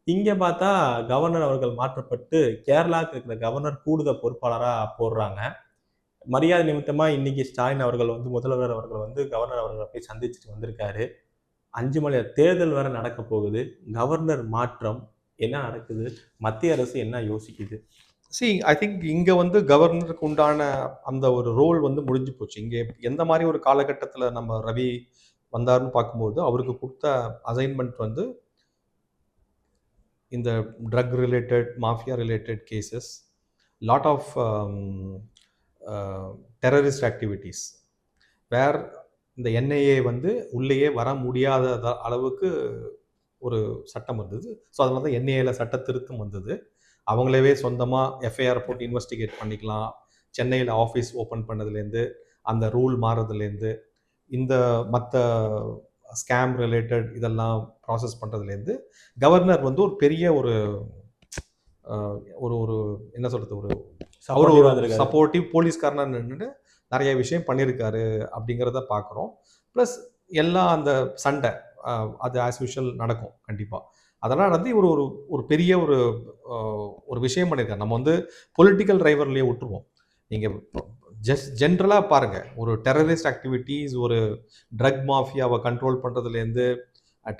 இங்க பார்த்தா கவர்னர் அவர்கள் மாற்றப்பட்டு கேரளாவுக்கு இருக்கிற கவர்னர் கூடுதல் பொறுப்பாளரா போடுறாங்க. மரியாதை நிமித்தமா இன்னைக்கு ஸ்டாலின் அவர்கள் வந்து முதல்வர் அவர்கள் வந்து கவர்னர் அவர்களை போய் சந்திச்சுட்டு வந்திருக்காரு. 5 மணி தேர்தல் வேற நடக்க போகுது. கவர்னர் மாற்றம் என்ன நடக்குது? மத்திய அரசு என்ன யோசிக்குது? ஐ திங்க் இங்கே வந்து கவர்னருக்கு உண்டான அந்த ஒரு ரோல் வந்து முடிஞ்சு போச்சு. இங்கே எந்த மாதிரி ஒரு காலகட்டத்தில் நம்ம ரவி வந்தாருன்னு பார்க்கும்போது அவருக்கு கொடுத்த அசைன்மெண்ட் வந்து இந்த drug related, mafia related cases, lot of terrorist activities where இந்த NIA வந்து உள்ளேயே வர முடியாத அளவுக்கு ஒரு சட்டம் வந்தது. ஸோ அதனால தான் NIAல சட்ட திருத்தம் வந்தது. அவங்களவே சொந்தமாக FIR போட்டு இன்வெஸ்டிகேட் பண்ணிக்கலாம். சென்னையில் ஆஃபீஸ் ஓப்பன் பண்ணதுலேருந்து, அந்த ரூல் மாறுறதுலேருந்து, இந்த மற்ற ஸ்கேம் ரிலேட்டட் இதெல்லாம் ப்ராசஸ் பண்ணுறதுலேருந்து கவர்னர் வந்து ஒரு பெரிய ஒரு ஒரு என்ன சொல்கிறது, ஒரு சப்போர்ட்டிவ் போலீஸ்காரனாக நின்று நிறைய விஷயம் பண்ணியிருக்காரு அப்படிங்கிறத பார்க்குறோம். ப்ளஸ் எல்லாம் அந்த சண்டை அது ஆஸ் யூஷுவல் நடக்கும் கண்டிப்பாக. அதெல்லாம் வந்து இவர் ஒரு பெரிய ஒரு விஷயம் பண்ணியிருக்காரு. நம்ம வந்து பொலிட்டிக்கல் ரைவர்லேயே விட்டுருவோம். நீங்கள் ஜென்ரலாக பாருங்கள், ஒரு டெரரிஸ்ட் ஆக்டிவிட்டீஸ், ஒரு ட்ரக் மாஃபியாவை கண்ட்ரோல் பண்ணுறதுலேருந்து,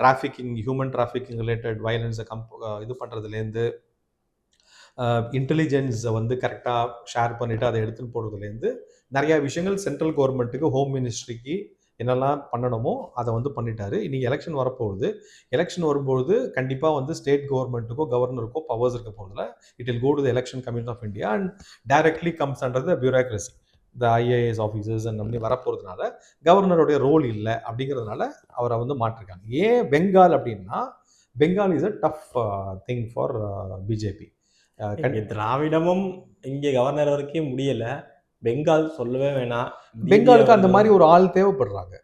டிராஃபிக்கிங், ஹியூமன் டிராஃபிக்கிங் ரிலேட்டட் வயலன்ஸை இது பண்ணுறதுலேருந்து, இன்டெலிஜென்ஸை வந்து கரெக்டாக ஷேர் பண்ணிவிட்டு அதை எடுத்துன்னு போகிறதுலேருந்து நிறையா விஷயங்கள் சென்ட்ரல் கவர்மெண்ட்டுக்கு, ஹோம் மினிஸ்ட்ரிக்கு என்னெல்லாம் பண்ணணுமோ அதை வந்து பண்ணிட்டாரு. இன்றைக்கி எலெக்ஷன் வரப்போகுது. எலெக்ஷன் வரும்பொழுது கண்டிப்பாக வந்து ஸ்டேட் கவர்மெண்ட்டுக்கோ கவர்னருக்கோ பவர்ஸ் இருக்க போகிறதில்ல. It will go to the election commission of India and directly comes under the bureaucracy, the IAS officers அப்படி வரப்போகிறதுனால கவர்னருடைய ரோல் இல்லை. அப்படிங்கிறதுனால அவரை வந்து மாற்றிருக்காங்க. ஏன் பெங்கால் அப்படின்னா, Bengal is a tough thing for BJP. திராவிடமும் இங்கே கவர்னர் வரைக்கும் முடியலை, பெங்கால் சொல்லவே வேணாம். பெங்காலுக்கு அந்த மாதிரி ஒரு ஆள் தேவைப்படுறாங்க.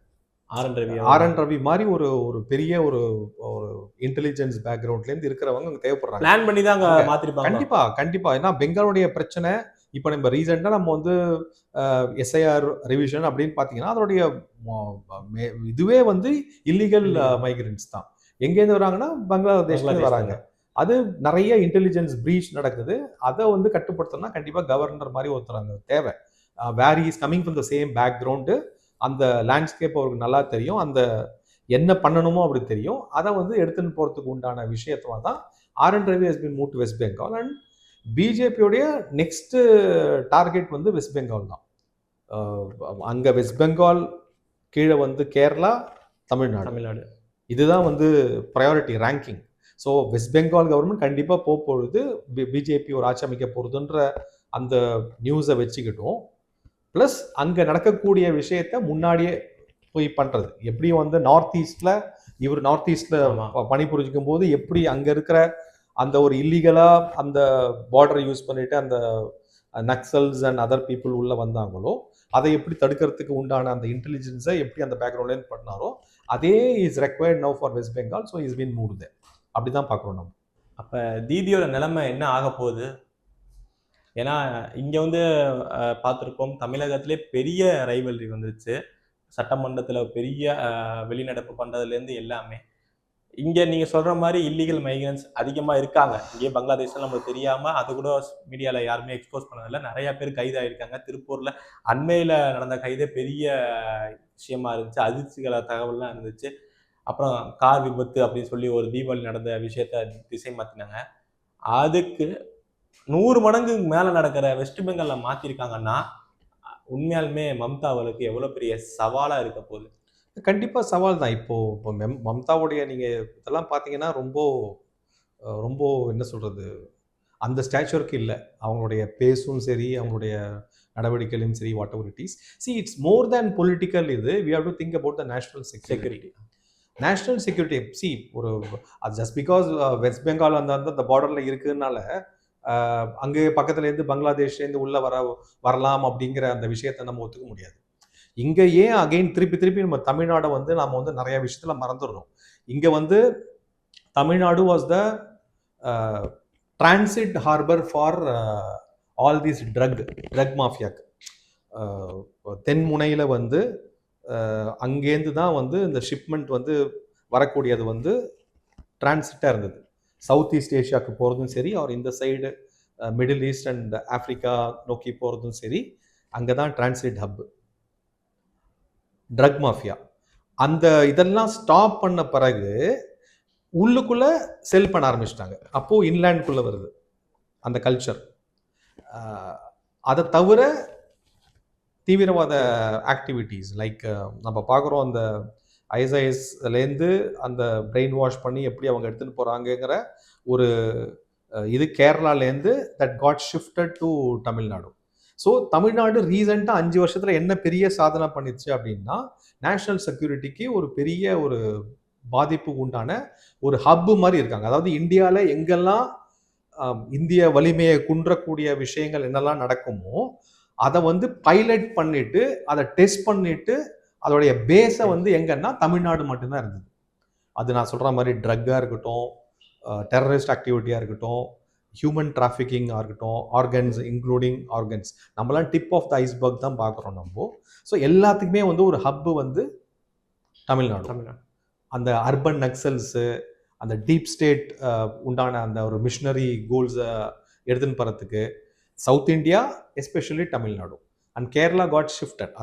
RN ரவி மாதிரி ஒரு பெரிய ஒரு இன்டெலிஜென்ஸ் பேக்ரவுண்ட்லேருந்து இருக்கிறவங்க அங்கே தேவைப்படுறாங்க. பிளான் பண்ணி தான் மாற்றிருப்பாங்க. கண்டிப்பாக. ஏன்னா பெங்காலுடைய பிரச்சனை இப்போ நம்ம ரீசெண்டாக நம்ம வந்து SIR ரிவிஷன் அப்படின்னு பார்த்தீங்கன்னா அதனுடைய இதுவே வந்து இல்லீகல் மைக்ரன்ஸ் தான். எங்கேருந்து வராங்கன்னா பங்களாதேஷ்லேருந்து வராங்க. அது நிறைய இன்டெலிஜென்ஸ் பிரீச் நடக்குது. அதை வந்து கட்டுப்படுத்தணும்னா கண்டிப்பாக கவர்னர் மாதிரி ஒருத்தர் அங்கே தேவை. Where is coming from the same background, அந்த லேண்ட்ஸ்கேப் அவருக்கு நல்லா தெரியும், அந்த என்ன பண்ணணுமோ அப்படி தெரியும். அதை வந்து எடுத்துன்னு போகிறதுக்கு உண்டான விஷயத்துல தான் RN. Ravi has been move to West Bengal. And பிஜேபியோடைய நெக்ஸ்ட் டார்கெட் வந்து வெஸ்ட் பெங்கால் தான். அங்கே வெஸ்ட் பெங்கால் கீழே வந்து கேரளா, தமிழ்நாடு, இதுதான் வந்து priority ranking. So west Bengal government கண்டிப்பாக பொழுது பிஜேபி ஒரு ஆட்சி அமைக்க போகிறதுன்ற அந்த நியூஸை வச்சுக்கிட்டோம். ப்ளஸ் அங்கே நடக்கக்கூடிய விஷயத்த முன்னாடியே போய் பண்ணுறது. எப்படியும் வந்து நார்த் ஈஸ்டில் பணிபுரிஞ்சிக்கும் போது எப்படி அங்கே இருக்கிற அந்த ஒரு இல்லீகலாக அந்த பார்டரை யூஸ் பண்ணிட்டு அந்த நக்சல்ஸ் அண்ட் அதர் பீப்புள் உள்ள வந்தாங்களோ அதை எப்படி தடுக்கிறதுக்கு உண்டான அந்த இன்டெலிஜென்ஸை எப்படி அந்த பேக்ரவுண்ட்லேருந்து பண்ணாரோ அதே is required now for West Bengal. So is been moved there. அப்படி தான் பார்க்குறோம் நம்ம. அப்போ தீதியோட நிலைமை என்ன ஆக போகுது? ஏன்னா இங்கே வந்து பார்த்துருப்போம், தமிழகத்திலே பெரிய ரைவல்ரி வந்துருச்சு. சட்டமன்றத்தில் பெரிய வெளிநடப்பு பண்ணுறதுலேருந்து எல்லாமே. இங்கே நீங்கள் சொல்கிற மாதிரி இல்லீகல் மைக்ரன்ஸ் அதிகமாக இருக்காங்க. இங்கே பங்களாதேஷில் நம்மளுக்கு தெரியாமல் அது கூட மீடியாவில் யாருமே எக்ஸ்போஸ் பண்ணதில்லை. நிறையா பேர் கைதாகிருக்காங்க. திருப்பூரில் அண்மையில் நடந்த கைதே பெரிய விஷயமா இருந்துச்சு. அதிர்ச்சிகள தகவல்லாம் இருந்துச்சு. அப்புறம் கார் விபத்து அப்படின்னு சொல்லி ஒரு தீபாவளி நடந்த விஷயத்த திசை மாற்றினாங்க. அதுக்கு 100 மடங்கு மேலே நடக்கிற வெஸ்ட் பெங்காலில் மாற்றிருக்காங்கன்னா உண்மையாலுமே மம்தா அவர்களுக்கு எவ்வளோ பெரிய சவாலாக இருக்க போகுது? கண்டிப்பாக சவால் தான். இப்போ மம்தாவுடைய நீங்கள் இதெல்லாம் பார்த்தீங்கன்னா ரொம்ப என்ன சொல்கிறது, அந்த ஸ்டாச்சுருக்கு இல்லை. அவங்களுடைய பேஸும் சரி, அவங்களுடைய நடவடிக்கைகளும் சரி, whatever it is. See it's more than political. இது we have to think about the national security. National security see ஒரு ஜஸ்ட் பிகாஸ் வெஸ்ட் பெங்கால் அந்த பார்டரில் இருக்குதுனால அங்கே பக்கத்துலேருந்து பங்களாதேஷ்லேருந்து உள்ளே வரலாம் அப்படிங்கிற அந்த விஷயத்தை நம்ம ஒத்துக்க முடியாது. இங்கே ஏன் அகைன் திருப்பி நம்ம தமிழ்நாடை வந்து நாம் வந்து நிறைய விஷயத்தில் மறந்துடுறோம். இங்கே வந்து Tamil Nadu was the transit harbour for all these drug மாஃபியாக்கு. தென்முனையில் வந்து அங்கேருந்து தான் வந்து இந்த ஷிப்மெண்ட் வந்து வரக்கூடியது வந்து டிரான்சிட்டாக இருந்தது. சவுத் ஈஸ்ட் ஏஷியாவுக்கு போகிறதும் சரி, அவர் இந்த side middle east and Africa நோக்கி போகிறதும் சரி, அங்கே தான் டிரான்சிட் ஹப். ட்ரக் மாஃபியா அந்த இதெல்லாம் ஸ்டாப் பண்ண பிறகு உள்ளுக்குள்ள செல் பண்ண ஆரம்பிச்சிட்டாங்க. அப்போது இன்லேண்டுக்குள்ளே வருது அந்த கல்ச்சர். அதை தவிர தீவிரவாத ஆக்டிவிட்டீஸ் லைக் நம்ம பார்க்குறோம், அந்த ஐஎஸ்ஐஎஸ்லேருந்து அந்த பிரெயின் வாஷ் பண்ணி எப்படி அவங்க எடுத்துகிட்டு போகிறாங்கங்கிற ஒரு இது கேரளாலேருந்து that got shifted to Tamil Nadu. So Tamil Nadu ரீசெண்டாக 5 வருஷத்தில் என்ன பெரிய சாதனை பண்ணிடுச்சு அப்படின்னா, நேஷ்னல் செக்யூரிட்டிக்கு ஒரு பெரிய ஒரு பாதிப்பு உண்டான ஒரு ஹப்பு மாதிரி இருக்காங்க. அதாவது இந்தியாவில் எங்கெல்லாம் இந்திய வலிமையை குன்றக்கூடிய விஷயங்கள் என்னெல்லாம் நடக்குமோ அதை வந்து பைலட் பண்ணிட்டு, அதை டெஸ்ட் பண்ணிட்டு, அதோடைய பேஸை வந்து எங்கன்னா தமிழ்நாடு மட்டும்தான் இருந்தது. அது நான் சொல்கிற மாதிரி ட்ரக்காக இருக்கட்டும், டெரரிஸ்ட் ஆக்டிவிட்டியாக இருக்கட்டும், ஹியூமன் டிராஃபிக்கிங்காக இருக்கட்டும், ஆர்கன்ஸ் இன்க்ளூடிங் ஆர்கன்ஸ், நம்மளாம் டிப் ஆஃப் த ஐஸ்பர்க் தான் பார்க்குறோம் நம்ம. ஸோ எல்லாத்துக்குமே வந்து ஒரு ஹப்பு வந்து தமிழ்நாடு. அந்த அர்பன் நக்சல்ஸு, அந்த டீப் ஸ்டேட் உண்டான அந்த ஒரு மிஷனரி கோல்ஸை எடுத்துன்னு போகிறதுக்கு south India, especially Tamil Nadu and Kerala got shifted.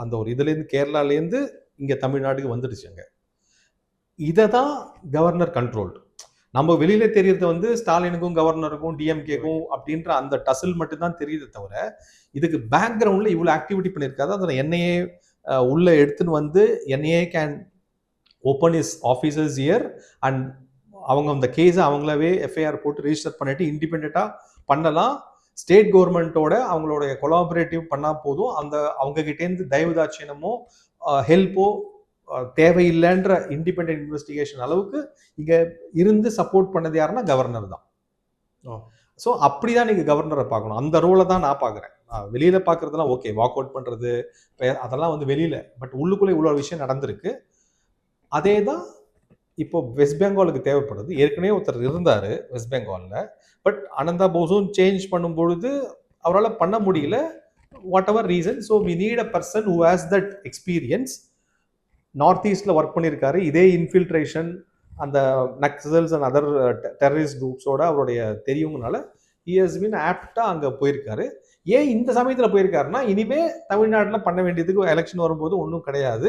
அந்த ஒரு இதுலேருந்து கேரளாலேருந்து இங்கே தமிழ்நாடுக்கு வந்துடுச்சுங்க. இதை தான் கவர்னர் கண்ட்ரோல்டு. நம்ம வெளியில் தெரியறது வந்து ஸ்டாலினுக்கும் கவர்னருக்கும் டிஎம்கேக்கும் அப்படின்ற அந்த டசில் மட்டும்தான் தெரியுது தவிர, இதுக்கு பேக்ரவுண்டில் இவ்வளோ ஆக்டிவிட்டி பண்ணியிருக்காது. அதில் என்ஐஏ உள்ளே எடுத்துன்னு வந்து NIA can open is officers year and அவங்க அந்த கேஸை அவங்களாவே எஃப்ஐஆர் போட்டு ரிஜிஸ்டர் பண்ணிட்டு இண்டிபெண்ட்டாக பண்ணலாம். ஸ்டேட் கவர்மெண்ட்டோட அவங்களோட கொலாபரேட்டிவ் பண்ணால் போதும். அவங்ககிட்டேருந்து தயவுதாட்சியனமோ ஹெல்ப்போ தேவையில்லைன்ற இண்டிபெண்ட் இன்வெஸ்டிகேஷன் அளவுக்கு இங்கே இருந்து சப்போர்ட் பண்ணது யாருன்னா கவர்னர் தான். ஸோ அப்படி தான் நீங்கள் கவர்னரை பார்க்கணும். அந்த ரோலை தான் நான் பார்க்குறேன். வெளியில் பார்க்குறதுலாம் ஓகே, வாக் அவுட் பண்ணுறது அதெல்லாம் வந்து வெளியில், பட் உள்ளுக்குள்ளே இவ்வளோ விஷயம் நடந்திருக்கு. அதே தான் இப்போ வெஸ்ட் பெங்காலுக்கு தேவைப்படுது. ஏற்கனவே ஒருத்தர் இருந்தார் வெஸ்ட் பெங்காலில், பட் அனந்தா போஸும் சேஞ்ச் பண்ணும் பொழுது அவரால் பண்ண முடியல, whatever reason. So we need a person who has that experience. North ஈஸ்டில் ஒர்க் பண்ணியிருக்காரு, இதே இன்ஃபில்ட்ரேஷன் அந்த நக்சல்ஸ் அண்ட் அதர் டெரரிஸ்ட் குரூப்ஸோட அவருடைய தெரியுங்கனால ஹஸ் பீன் ஆப்டாக அங்கே போயிருக்காரு. ஏன் இந்த சமயத்தில் போயிருக்காருன்னா, இனிமே தமிழ்நாட்டில் பண்ண வேண்டியதுக்கு எலெக்ஷன் வரும்போது ஒன்றும் கிடையாது,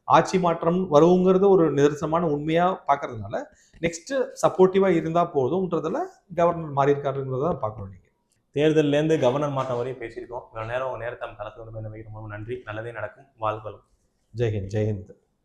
ஆட்சி மாற்றம் வருங்கிறது ஒரு நிதர்சனமான உண்மையாக பார்க்கறதுனால நெக்ஸ்ட் சப்போர்ட்டிவாக இருந்தால் போதும்ன்றதுல கவர்னர் மாறி இருக்காருங்கிறத பார்க்கணும். நீங்கள் தேர்தல்லேருந்து கவர்னர் மாற்றம் வரையும் பேசியிருக்கோம். இவ்வளோ நேரம் உங்கள் நேரத்தை நம்ம கலந்து கொண்டு போய் ரொம்ப நன்றி. நல்லதே நடக்கும். வாழ்க வளமுடன். ஜெய்ஹிந்த்.